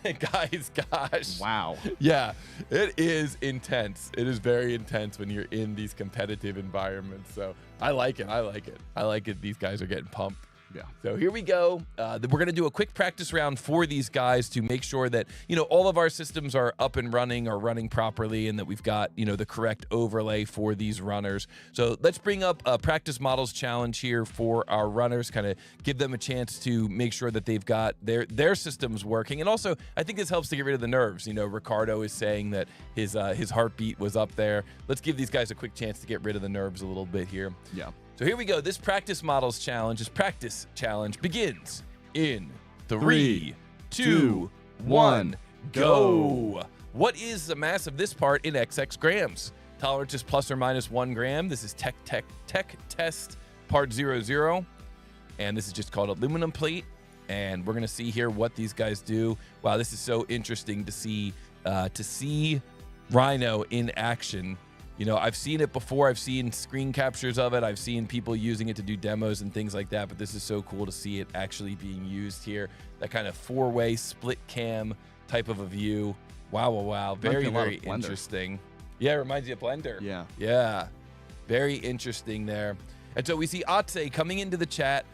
Guys, gosh. Wow. Yeah, it is intense. It is very intense when you're in these competitive environments. So I like it. I like it. I like it. These guys are getting pumped. Yeah. So here we go. We're going to do a quick practice round for these guys to make sure that, you know, all of our systems are up and running or running properly and that we've got, you know, the correct overlay for these runners. So let's bring up a practice models challenge here for our runners, kind of give them a chance to make sure that they've got their systems working. And also, I think this helps to get rid of the nerves. You know, Ricardo is saying that his heartbeat was up there. Let's give these guys a quick chance to get rid of the nerves a little bit here. Yeah. So here we go. This practice models challenge, begins in 3, 2, 1, go. What is the mass of this part in XX grams? Tolerance is plus or minus 1 gram. This is tech test part 00. And this is just called aluminum plate. And we're going to see here what these guys do. Wow, this is so interesting to see Rhino in action. You know, I've seen it before. I've seen screen captures of it. I've seen people using it to do demos and things like that. But this is so cool to see it actually being used here. That kind of 4-way split cam type of a view. Wow, wow, wow. Very, very interesting. Yeah, it reminds you of Blender. Yeah. Yeah. Very interesting there. And so we see Atse coming into the chat,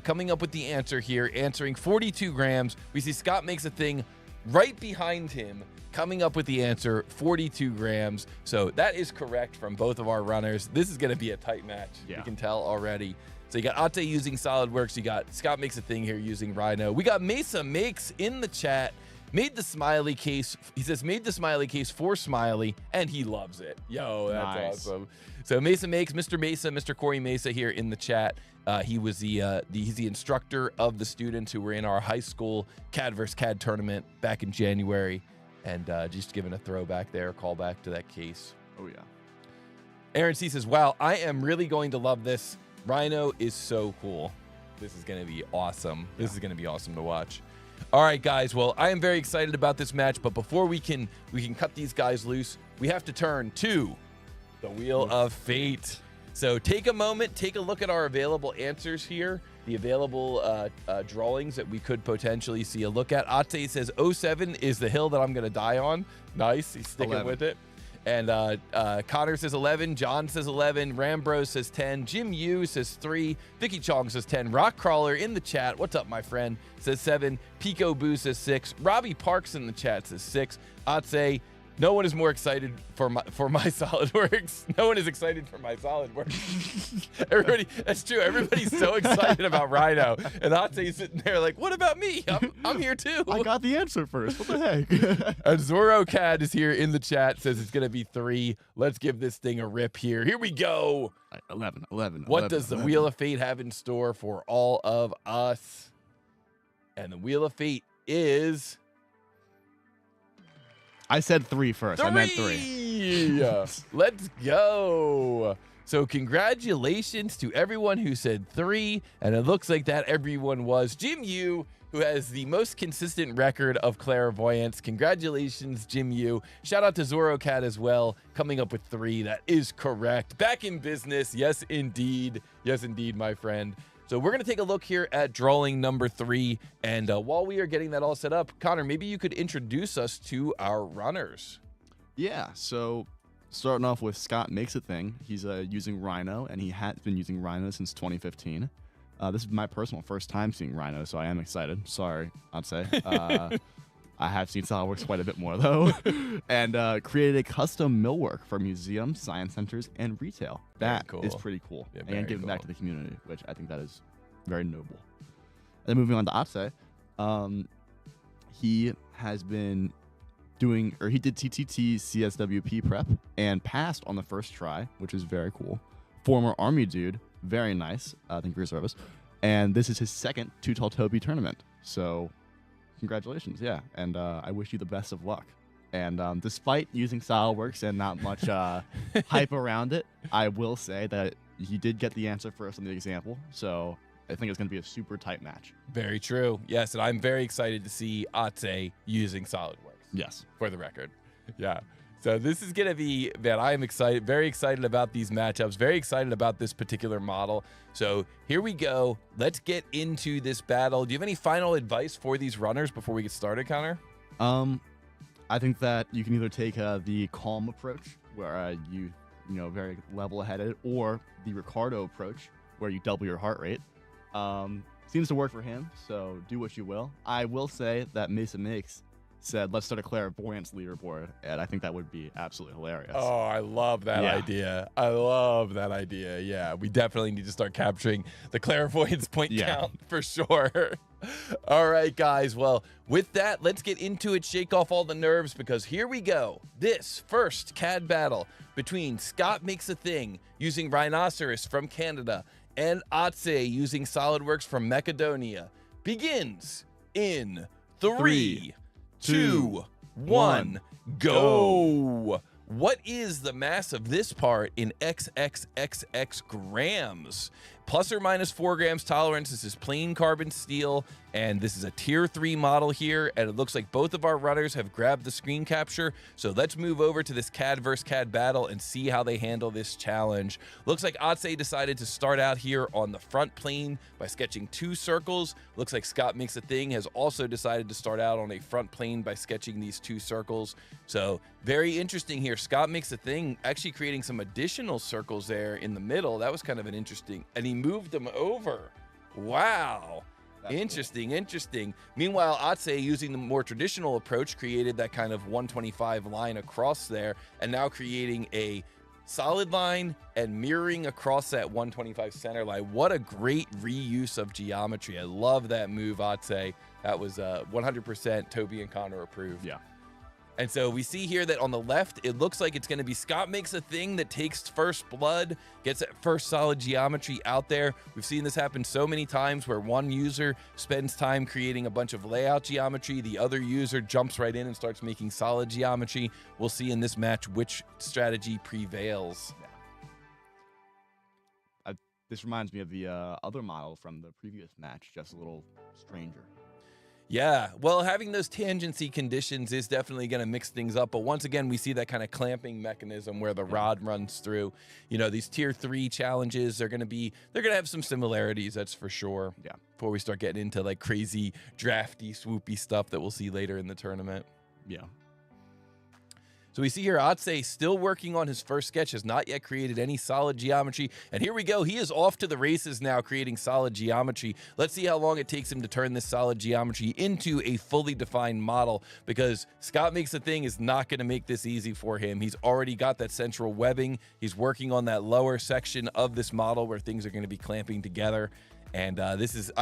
coming up with the answer here, answering 42 grams. We see ScottMakesaThing right behind him, coming up with the answer, 42 grams. So that is correct from both of our runners. This is going to be a tight match. Yeah. You can tell already. So you got Atse using SolidWorks. You got ScottMakesaThing here using Rhino. We got Mesa Makes in the chat. Made the smiley case. He says, made the smiley case for Smiley, and he loves it. Yo, that's awesome. So Mesa Makes, Mr. Mesa, Mr. Corey Mesa here in the chat. He's the instructor of the students who were in our high school CAD vs. CAD tournament back in January. And just giving a throwback there, callback to that case. Oh, yeah. Aaron C says, wow, I am really going to love this. Rhino is so cool. This is going to be awesome. This is going to be awesome to watch. All right, guys. Well, I am very excited about this match, but before we can cut these guys loose, we have to turn to the Wheel of Fate. So take a moment, take a look at our available answers here, the available drawings that we could potentially see a look at. Ate says 07 is the hill that I'm going to die on. Nice. He's sticking 11. with it. And Connor says 11. John says 11. Rambro says 10. Jim Yu says 3. Vicky Chong says 10. Rock Crawler in the chat. What's up, my friend? Says 7. Pico Boo says 6. Robbie Parks in the chat says 6. Atse, no one is more excited for my SolidWorks. No one is excited for my SolidWorks. Everybody, that's true. Everybody's so excited about Rhino, and Atse's sitting there like, "What about me? I'm here too." I got the answer first. What the heck? And Zoro CAD is here in the chat. Says it's gonna be 3. Let's give this thing a rip here. Here we go. 11. What does the Wheel of Fate have in store for all of us? And the Wheel of Fate is. I said 3 first. 3. I meant 3. Let's go. So congratulations to everyone who said 3, and it looks like that everyone was Jim Yu, who has the most consistent record of clairvoyance. Congratulations, Jim Yu. Shout out to ZoroCat as well, coming up with 3. That is correct. Back in business. Yes, indeed. Yes, indeed, my friend. So we're going to take a look here at drawing number 3. And while we are getting that all set up, Connor, maybe you could introduce us to our runners. Yeah, so starting off with ScottMakesaThing. He's using Rhino, and he has been using Rhino since 2015. This is my personal first time seeing Rhino, so I am excited. Sorry, I'd say. I have seen SolidWorks quite a bit more, though. And created a custom millwork for museums, science centers, and retail. That is pretty cool. Yeah, and giving back to the community, which I think that is very noble. And then moving on to Atse, he has been doing, or he did TTT CSWP prep and passed on the first try, which is very cool. Former Army dude, very nice. Thank you for your service. And this is his second Too Tall Toby tournament. So congratulations, yeah. And I wish you the best of luck. And despite using SolidWorks and not much hype around it, I will say that he did get the answer first on the example. So I think it's going to be a super tight match. Very true. Yes, and I'm very excited to see Atse using SolidWorks. Yes. For the record. Yeah. So this is going to be, man, I am excited, very excited about these matchups, very excited about this particular model. So here we go. Let's get into this battle. Do you have any final advice for these runners before we get started, Connor? I think that you can either take the calm approach, where you very level-headed, or the Ricardo approach, where you double your heart rate. Seems to work for him, so do what you will. I will say that Mesa Makes said, let's start a clairvoyance leaderboard, and I think that would be absolutely hilarious. Oh, I love that idea. I love that idea. Yeah, we definitely need to start capturing the clairvoyance point count for sure. All right, guys. Well, with that, let's get into it, shake off all the nerves, because here we go. This first CAD battle between ScottMakesaThing using Rhinoceros from Canada and Atse using SolidWorks from Macedonia begins in 3, 2, 1, go. What is the mass of this part in XXXX grams? Plus or minus 4 grams tolerance. This is plain carbon steel, and this is a tier 3 model here, and it looks like both of our runners have grabbed the screen capture. So let's move over to this CAD versus CAD battle and see how they handle this challenge. Looks like Atse decided to start out here on the front plane by sketching 2 circles. Looks like ScottMakesaThing has also decided to start out on a front plane by sketching these 2 circles. So very interesting here. ScottMakesaThing actually creating some additional circles there in the middle. That was kind of an interesting, and he moved them over. Wow. That's interesting, cool. Interesting. Meanwhile, Atse, using the more traditional approach, created that kind of 125 line across there, and now creating a solid line and mirroring across that 125 center line. What a great reuse of geometry. I love that move, Atse. That was 100% Toby and Connor approved. Yeah. And so we see here that on the left, it looks like it's going to be ScottMakesaThing that takes first blood, gets that first solid geometry out there. We've seen this happen so many times where one user spends time creating a bunch of layout geometry. The other user jumps right in and starts making solid geometry. We'll see in this match which strategy prevails. Yeah. This reminds me of the other model from the previous match, just a little stranger. Yeah, well, having those tangency conditions is definitely going to mix things up. But once again, we see that kind of clamping mechanism where the rod runs through. You know, these tier 3 challenges, they're going to have some similarities, that's for sure. Yeah. Before we start getting into like crazy drafty, swoopy stuff that we'll see later in the tournament. Yeah. So we see here Atse still working on his first sketch, has not yet created any solid geometry. And here we go. He is off to the races now, creating solid geometry. Let's see how long it takes him to turn this solid geometry into a fully defined model, because ScottMakesaThing is not going to make this easy for him. He's already got that central webbing. He's working on that lower section of this model where things are going to be clamping together. And I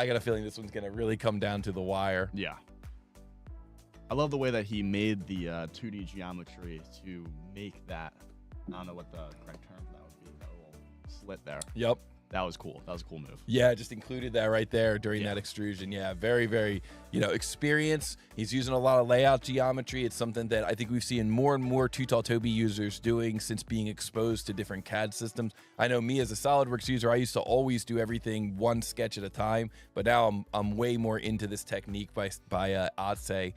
got a feeling this one's going to really come down to the wire. Yeah. I love the way that he made the 2D geometry to make that, I don't know what the correct term for that would be, that little slit there. Yep. That was cool. That was a cool move. Yeah, just included that right there during that extrusion. Yeah, very, very, experience. He's using a lot of layout geometry. It's something that I think we've seen more and more Too Tall Toby users doing since being exposed to different CAD systems. I know me as a SolidWorks user, I used to always do everything one sketch at a time, but now I'm way more into this technique by Atse.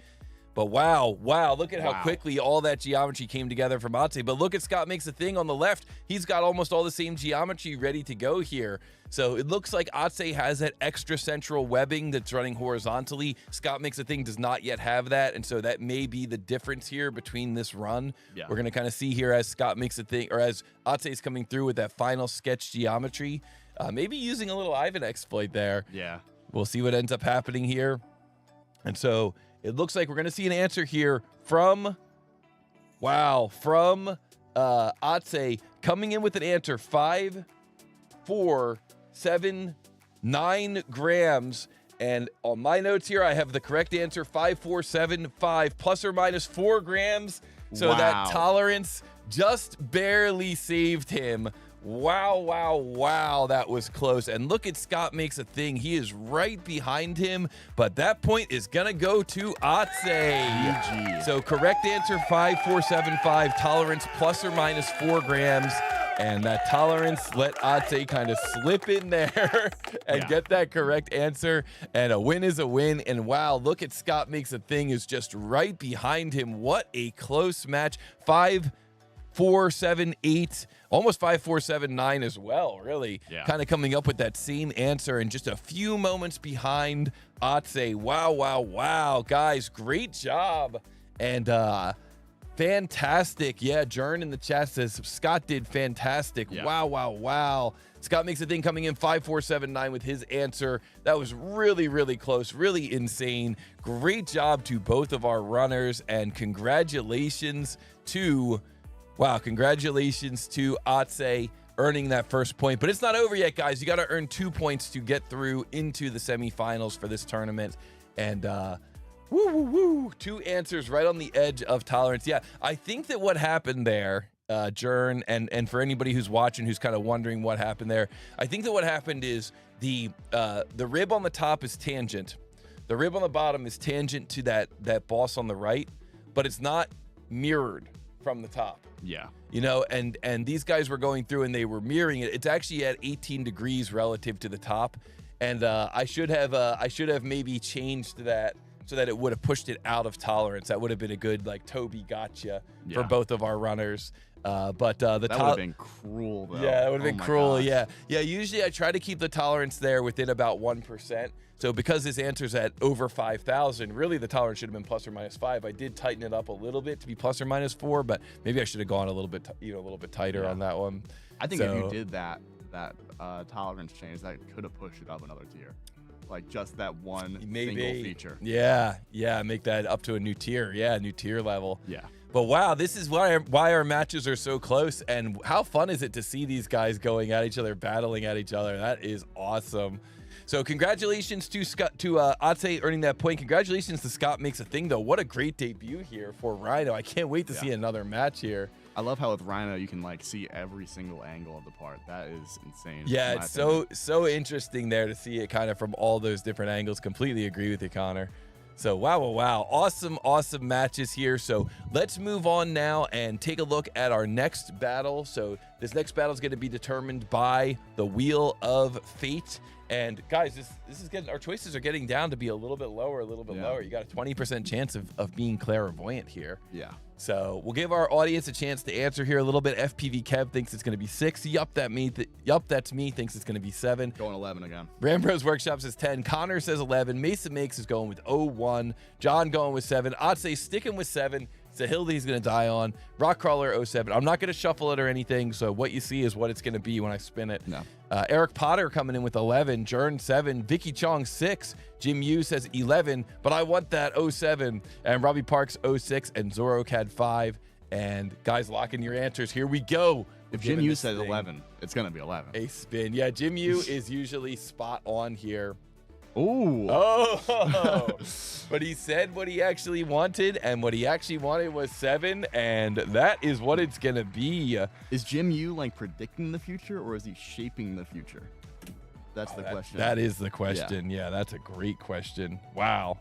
But wow, look at how quickly all that geometry came together from Atse. But look at ScottMakesaThing on the left. He's got almost all the same geometry ready to go here. So it looks like Atse has that extra central webbing that's running horizontally. ScottMakesaThing does not yet have that, and so that may be the difference here between this run. Yeah. We're going to kind of see here as ScottMakesaThing, or as Atse is coming through with that final sketch geometry, maybe using a little Ivan exploit there. Yeah. We'll see what ends up happening here. And so it looks like we're going to see an answer here from Atse, coming in with an answer 5,479 grams. And on my notes here, I have the correct answer, 5,475 plus or minus 4 grams. So that tolerance just barely saved him. Wow, that was close. And look at ScottMakesaThing. He is right behind him, but that point is going to go to Atse. So correct answer, 5,475, tolerance plus or minus 4 grams. And that tolerance let Atse kind of slip in there and get that correct answer. And a win is a win. And wow, look at ScottMakesaThing is just right behind him. What a close match. 5,478, almost 5,479 as well, really. Yeah. Kind of coming up with that same answer and just a few moments behind Atse. Wow. Guys, great job. And fantastic. Yeah, Jern in the chat says Scott did fantastic. Yeah. Wow. ScottMakesaThing coming in 5,479 with his answer. That was really close, really insane. Great job to both of our runners, and congratulations to Atse earning that first point. But it's not over yet, guys. You got to earn 2 points to get through into the semifinals for this tournament. And 2 answers right on the edge of tolerance. Yeah, I think that what happened there, Jern, and for anybody who's watching who's kind of wondering what happened there, I think that what happened is the rib on the top is tangent. The rib on the bottom is tangent to that boss on the right, but it's not mirrored from the top. Yeah. And these guys were going through and they were mirroring it. It's actually at 18 degrees relative to the top. And I should have maybe changed that so that it would have pushed it out of tolerance. That would have been a good Toby gotcha for both of our runners. But that would have been cruel, though. Yeah, that would have been cruel. Gosh. Yeah. Usually I try to keep the tolerance there within about 1%. So because this answer's at over 5,000, really the tolerance should have been plus or minus 5. I did tighten it up a little bit to be plus or minus 4, but maybe I should have gone a little bit, a little bit tighter on that one. I think if you did that tolerance change, that could have pushed it up another tier. Like just that one single feature. Yeah, make that up to a new tier. Yeah, new tier level. Yeah. But wow, this is why our matches are so close, and how fun is it to see these guys going at each other, battling at each other? That is awesome. So congratulations to Atse earning that point. Congratulations to ScottMakesaThing, though. What a great debut here for Rhino. I can't wait to see another match here. I love how with Rhino you can like see every single angle of the part. That is insane. Yeah, it's so interesting there to see it kind of from all those different angles. Completely agree with you, Connor. So wow. Awesome matches here. So let's move on now and take a look at our next battle. So this next battle is going to be determined by the Wheel of Fate. And guys, this is getting, our choices are getting down to be a little bit lower. You got a 20% chance of being clairvoyant here. Yeah. So we'll give our audience a chance to answer here a little bit. FPV Kev thinks it's going to be 6. Yup, that's me. Thinks it's going to be 7. Going 11 again. Rambros Workshop says 10. Connor says 11. Mesa Makes is going with 01. John going with 7. Otse sticking with 7. Sahildi he's going to die on. Rockcrawler 07. I'm not going to shuffle it or anything, so what you see is what it's going to be when I spin it. No. Eric Potter coming in with 11. Jern 7. Vicky Chong 6. Jim Yu says 11, but I want that 07. And Robbie Parks 06 and ZoroCAD 5. And guys, lock in your answers. Here we go. If Jim Yu says 11, it's going to be 11. A spin. Yeah, Jim Yu is usually spot on here. Ooh. Oh, but he said what he actually wanted, and what he actually wanted was 7, and that is what it's gonna be. Is Jim Yu like predicting the future, or is he shaping the future? That's the question. That is the question. Yeah, that's a great question. Wow.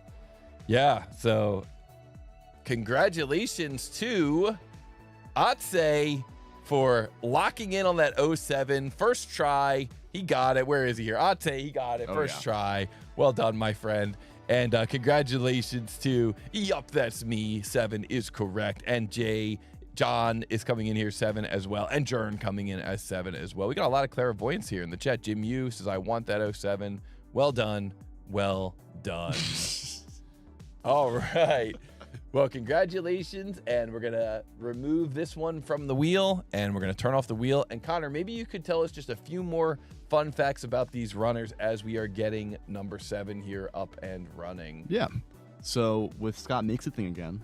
Yeah, so congratulations to Atse for locking in on that 07. First try. He got it. Where is he here? Atse, he got it. First try. Well done, my friend. And congratulations to Yup, that's me. 7 is correct. And John is coming in here 7 as well. And Jern coming in as 7 as well. We got a lot of clairvoyance here in the chat. Jim Yu says, I want that 07. Well done. Well done. All right. Well, congratulations, and we're going to remove this one from the wheel, and we're going to turn off the wheel. And Connor, maybe you could tell us just a few more fun facts about these runners as we are getting number 7 here up and running. Yeah. So with ScottMakesaThing again,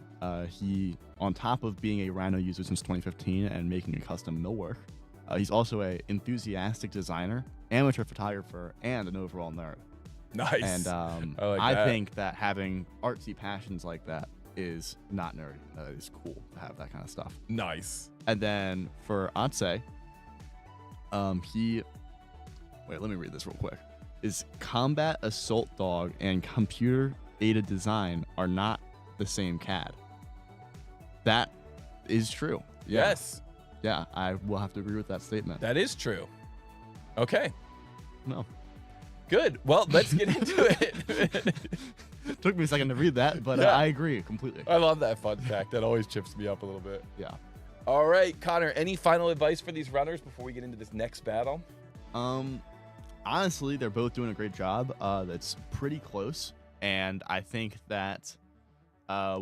he, on top of being a Rhino user since 2015 and making a custom millwork, he's also an enthusiastic designer, amateur photographer, and an overall nerd. Nice. And I think that having artsy passions like that is not nerdy. That is cool to have that kind of stuff. Nice. And then for Atse, wait, let me read this real quick. Is combat assault dog and computer aided design are not the same CAD. That is true. Yeah. Yes. Yeah, I will have to agree with that statement. That is true. Okay. No. Good. Well, let's get into it. Took me a second to read that, but I agree completely. I love that fun fact. That always chips me up a little bit. Yeah. All right, Connor, any final advice for these runners before we get into this next battle? Honestly, they're both doing a great job. That's pretty close. And I think that I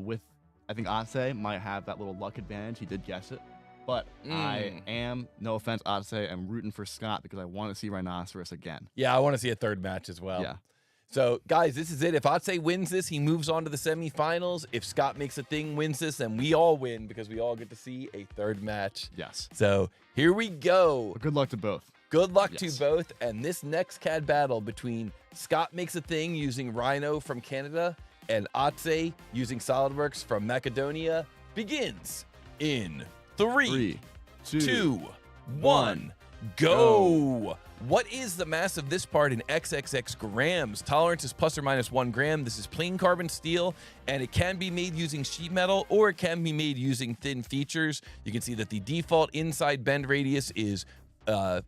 think Atse might have that little luck advantage. He did guess it. But I am, no offense, Atse, I'm rooting for Scott because I want to see Rhinoceros again. Yeah, I want to see a third match as well. Yeah. So, guys, this is it. If Atse wins this, he moves on to the semifinals. If ScottMakesaThing wins this, then we all win because we all get to see a third match. Yes. So, here we go. Well, good luck to both. Good luck to both. And this next CAD battle between ScottMakesaThing using Rhino from Canada and Atse using SolidWorks from Macedonia begins in 3, 2, 1, go. What is the mass of this part in XXX grams? Tolerance is plus or minus 1 gram. This is plain carbon steel, and it can be made using sheet metal, or it can be made using thin features. You can see that the default inside bend radius is 4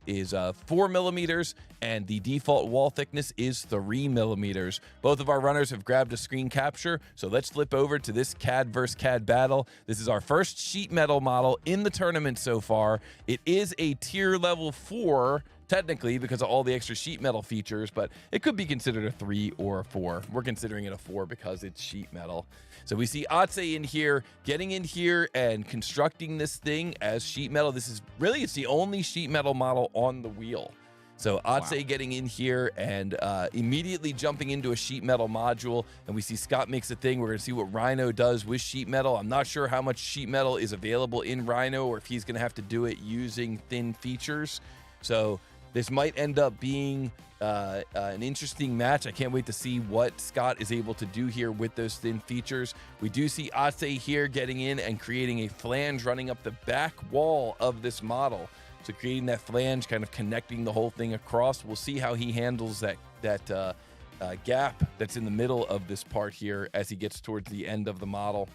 millimeters, and the default wall thickness is 3 millimeters. Both of our runners have grabbed a screen capture, so let's flip over to this CAD versus CAD battle. This is our first sheet metal model in the tournament so far. It is a tier level 4, technically, because of all the extra sheet metal features, but it could be considered a 3 or a 4. We're considering it a 4 because it's sheet metal. So we see Atse in here, getting in here and constructing this thing as sheet metal. This is really, it's the only sheet metal model on the wheel. So Atse getting in here and immediately jumping into a sheet metal module, and we see ScottMakesaThing. We're going to see what Rhino does with sheet metal. I'm not sure how much sheet metal is available in Rhino, or if he's going to have to do it using thin features. So this might end up being an interesting match. I can't wait to see what Scott is able to do here with those thin features. We do see Atse here getting in and creating a flange running up the back wall of this model. So creating that flange, kind of connecting the whole thing across. We'll see how he handles that gap that's in the middle of this part here as he gets towards the end of the model.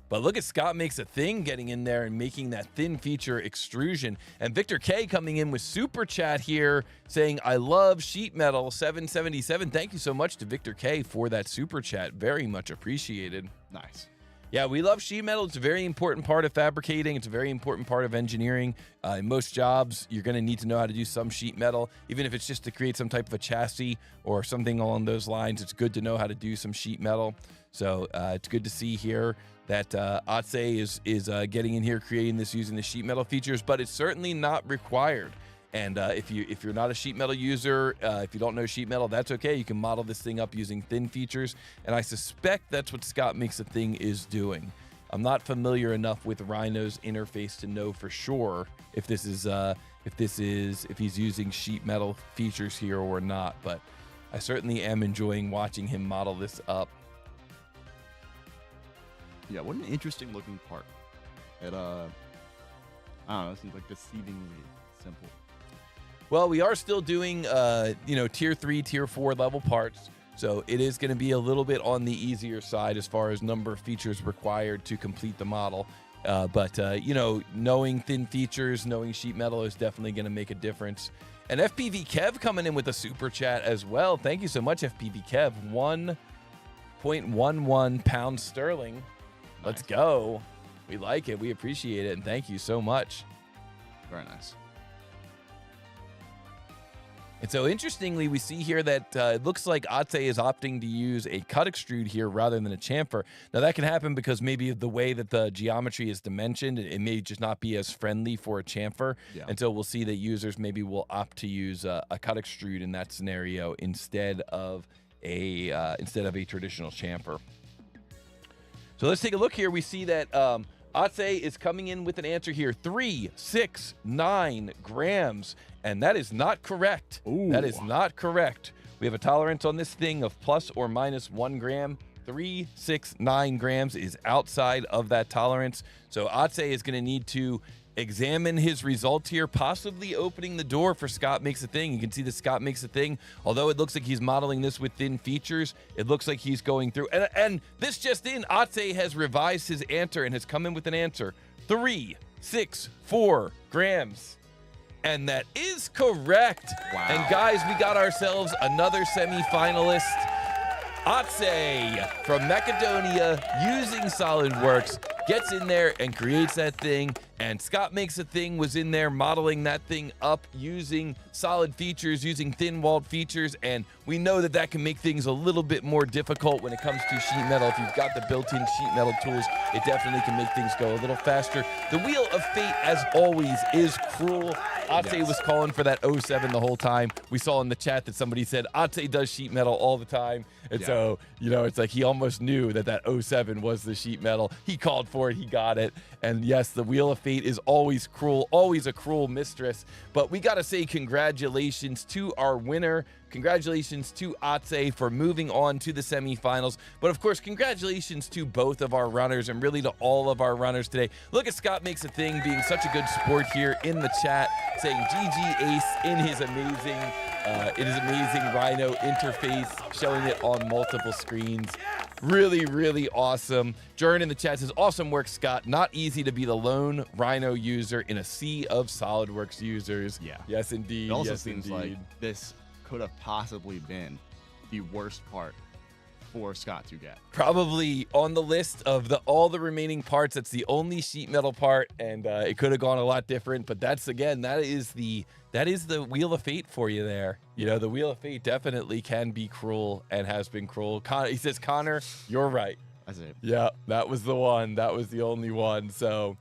But look at ScottMakesaThing getting in there and making that thin feature extrusion. And Victor K coming in with super chat here saying, I love sheet metal 777. Thank you so much to Victor K for that super chat. Very much appreciated. Nice. Yeah, we love sheet metal. It's a very important part of fabricating. It's a very important part of engineering. In most jobs, you're going to need to know how to do some sheet metal, even if it's just to create some type of a chassis or something along those lines. It's good to know how to do some sheet metal. So it's good to see here that Atse is getting in here, creating this using the sheet metal features, but it's certainly not required. And if you're not a sheet metal user, if you don't know sheet metal, that's okay. You can model this thing up using thin features, and I suspect that's what ScottMakesaThing is doing. I'm not familiar enough with Rhino's interface to know for sure if he's using sheet metal features here or not, but I certainly am enjoying watching him model this up. Yeah, what an interesting looking part. It I don't know, it seems like deceivingly simple. Well, we are still doing tier 3, tier 4 level parts, so it is going to be a little bit on the easier side as far as number of features required to complete the model. But knowing thin features, knowing sheet metal is definitely going to make a difference. And FPV Kev coming in with a super chat as well. Thank you so much, FPV Kev. 1.11 pounds sterling. Let's go. We like it. We appreciate it. And thank you so much. Very nice. And so interestingly, we see here that it looks like Atse is opting to use a cut extrude here rather than a chamfer. Now that can happen because maybe of the way that the geometry is dimensioned, it may just not be as friendly for a chamfer. Yeah. And so we'll see that users maybe will opt to use a cut extrude in that scenario instead of a traditional chamfer. So let's take a look here. We see that Atse is coming in with an answer here, 369 grams, and that is not correct. Ooh. That is not correct. We have a tolerance on this thing of plus or minus 1 gram. 369 grams is outside of that tolerance. So Atse is going to need to examine his results here, possibly opening the door for ScottMakesaThing. You can see the ScottMakesaThing, although it looks like he's modeling this with thin features, it looks like he's going through. And this just in, Atse has revised his answer and has come in with an answer, 364 grams. And that is correct. Wow. And guys, we got ourselves another semi-finalist. Atse from Macedonia using SolidWorks gets in there and creates that thing, and ScottMakesaThing was in there modeling that thing up using solid features, using thin-walled features, and we know that that can make things a little bit more difficult when it comes to sheet metal. If you've got the built-in sheet metal tools, it definitely can make things go a little faster. The Wheel of Fate, as always, is cruel. Atse was calling for that 07 the whole time. We saw in the chat that somebody said Atse does sheet metal all the time. And so, it's like he almost knew that 07 was the sheet metal. He called for it. He got it. And yes, the Wheel of Fate is always cruel, always a cruel mistress. But we got to say congratulations to our winner. Congratulations to Atse for moving on to the semifinals. But of course, congratulations to both of our runners and really to all of our runners today. Look at ScottMakesaThing being such a good sport here in the chat, saying GG Ace in his amazing Rhino interface, showing it on multiple screens. Really, really awesome. Jern in the chat says, awesome work, Scott. Not easy to be the lone Rhino user in a sea of SolidWorks users. Yeah. Yes, indeed. It also seems like this could have possibly been the worst part for Scott to get. Probably on the list of all the remaining parts, that's the only sheet metal part, and it could have gone a lot different. But that is the Wheel of Fate for you there. The Wheel of Fate definitely can be cruel and has been cruel. He says, Connor, you're right. That's it. Yeah, that was the one. That was the only one. So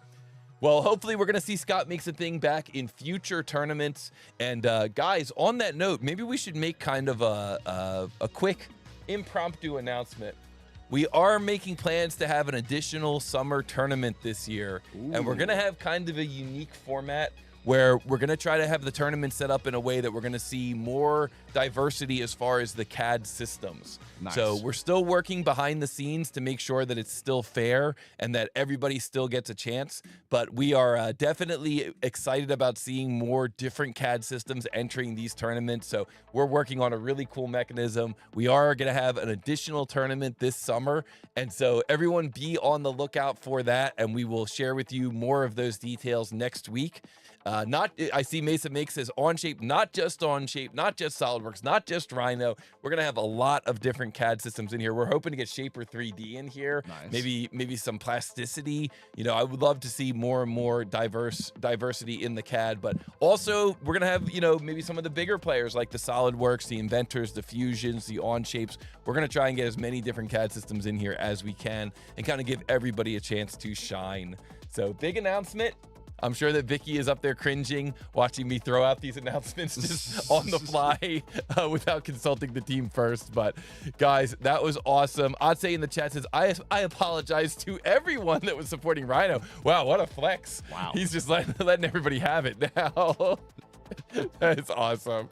Well, hopefully we're going to see Scott Makes a Thing back in future tournaments. And guys, on that note, maybe we should make kind of a quick impromptu announcement. We are making plans to have an additional summer tournament this year. Ooh. And we're going to have kind of a unique format where we're going to try to have the tournament set up in a way that we're going to see more diversity as far as the CAD systems. Nice. So we're still working behind the scenes to make sure that it's still fair and that everybody still gets a chance. But we are definitely excited about seeing more different CAD systems entering these tournaments. So we're working on a really cool mechanism. We are going to have an additional tournament this summer. And so everyone be on the lookout for that. And we will share with you more of those details next week. I see Mesa Make says Onshape, not just Onshape, not just SolidWorks, not just Rhino. We're gonna have a lot of different CAD systems in here. We're hoping to get Shaper 3D in here. Nice. Maybe some plasticity. You know, I would love to see more and more diversity in the CAD, but also we're gonna have, you know, maybe some of the bigger players like the SolidWorks, the Inventors, the Fusions, the Onshapes. We're gonna try and get as many different CAD systems in here as we can and kind of give everybody a chance to shine. So big announcement. I'm sure that Vicky is up there cringing, watching me throw out these announcements just on the fly without consulting the team first. But guys, that was awesome. Atse in the chat says, I apologize to everyone that was supporting Rhino. Wow, what a flex. Wow. He's just letting everybody have it now. That's awesome.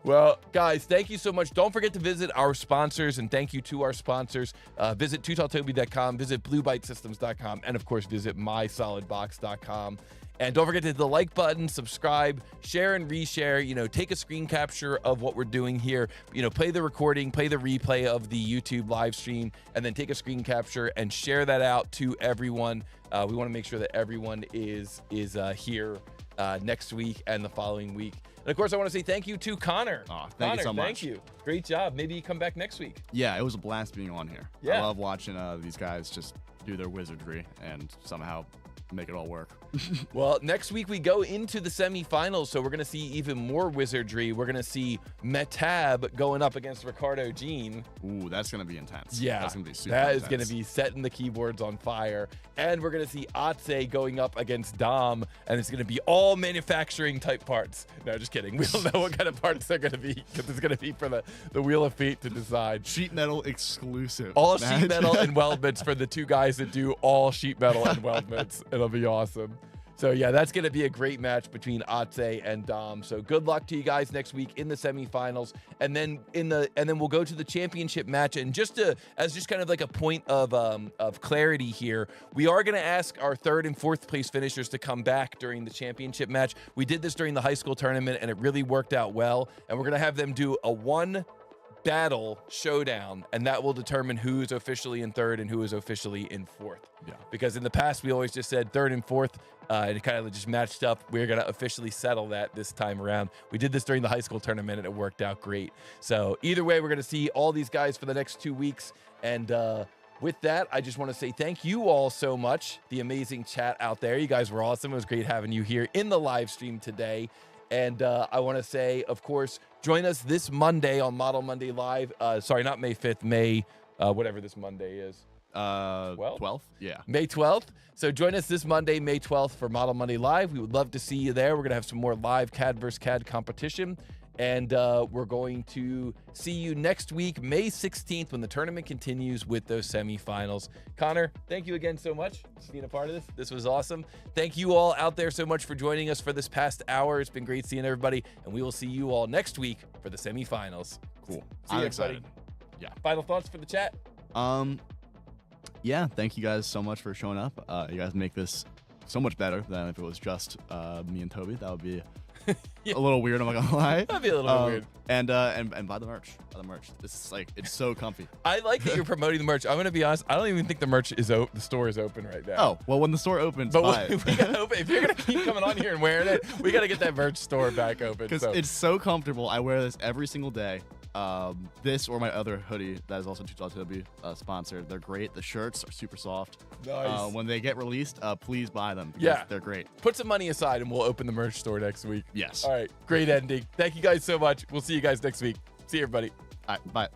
Well, guys, thank you so much. Don't forget to visit our sponsors, and thank you to our sponsors. Visit TooTallToby.com, visit BlueByteSystems.com, and of course, visit MySolidbox.com. And don't forget to hit the like button, subscribe, share and reshare, you know, take a screen capture of what we're doing here, you know, play the recording, play the replay of the YouTube live stream, and then take a screen capture and share that out to everyone. We want to make sure that everyone is here next week and the following week. And of course, I want to say thank you to Connor. Thank you so much. Thank you. Great job. Maybe you come back next week. Yeah, it was a blast being on here. Yeah. I love watching these guys just do their wizardry and somehow make it all work. Well, next week we go into the semifinals, so we're going to see even more wizardry. We're going to see Metab going up against Ricardo Jean. Ooh, that's going to be intense. Yeah, that's going to be super intense. That is going to be setting the keyboards on fire. And we're going to see Atse going up against Dom, and it's going to be all manufacturing type parts. No, just kidding. We don't know what kind of parts they're going to be, because it's going to be for the Wheel of Fate to decide. Sheet metal exclusive. All sheet metal and weldments for the two guys that do all sheet metal and weldments. It'll be awesome. So yeah, that's going to be a great match between Atse and Dom. So good luck to you guys next week in the semifinals, and then we'll go to the championship match. And just kind of like a point of clarity here, we are going to ask our 3rd and 4th place finishers to come back during the championship match. We did this during the high school tournament, and it really worked out well. And we're going to have them do a 1 battle showdown, and that will determine who is officially in 3rd and who is officially in 4th. Yeah. Because in the past we always just said 3rd and 4th, and it kind of just matched up. We're gonna officially settle that this time around. We did this during the high school tournament, and it worked out great. So either way, we're gonna see all these guys for the next 2 weeks. And with that, I just want to say thank you all so much. The amazing chat out there, you guys were awesome. It was great having you here in the live stream today. And I want to say, of course, join us this Monday on Model Monday Live. Sorry, not May 5th, May, whatever this Monday is. 12th? Yeah. May 12th. So join us this Monday, May 12th for Model Monday Live. We would love to see you there. We're going to have some more live CAD vs. CAD competition. And we're going to see you next week, May 16th, when the tournament continues with those semifinals. Connor, thank you again so much for being a part of this. This was awesome. Thank you all out there so much for joining us for this past hour. It's been great seeing everybody, and we will see you all next week for the semifinals. Cool. See you, everybody. Yeah. Final thoughts for the chat? Yeah, thank you guys so much for showing up. You guys make this so much better than if it was just me and Toby. That would be a little weird, I'm not gonna lie. That'd be a little bit weird. And buy the merch. Buy the merch. This is like, it's so comfy. I like that you're promoting the merch. I'm gonna be honest, I don't even think the merch is the store is open right now. Oh, well, when the store opens, but we gotta open. If you're gonna keep coming on here and wearing it, we gotta get that merch store back open. Because it's so comfortable. I wear this every single day. This or my other hoodie that is also Toby sponsored. They're great. The shirts are super soft. Nice. When they get released, please buy them. Yeah, they're great. Put some money aside and we'll open the merch store next week. Yes. All right. Great ending. Thank you guys so much. We'll see you guys next week. See you, everybody. All right. Bye.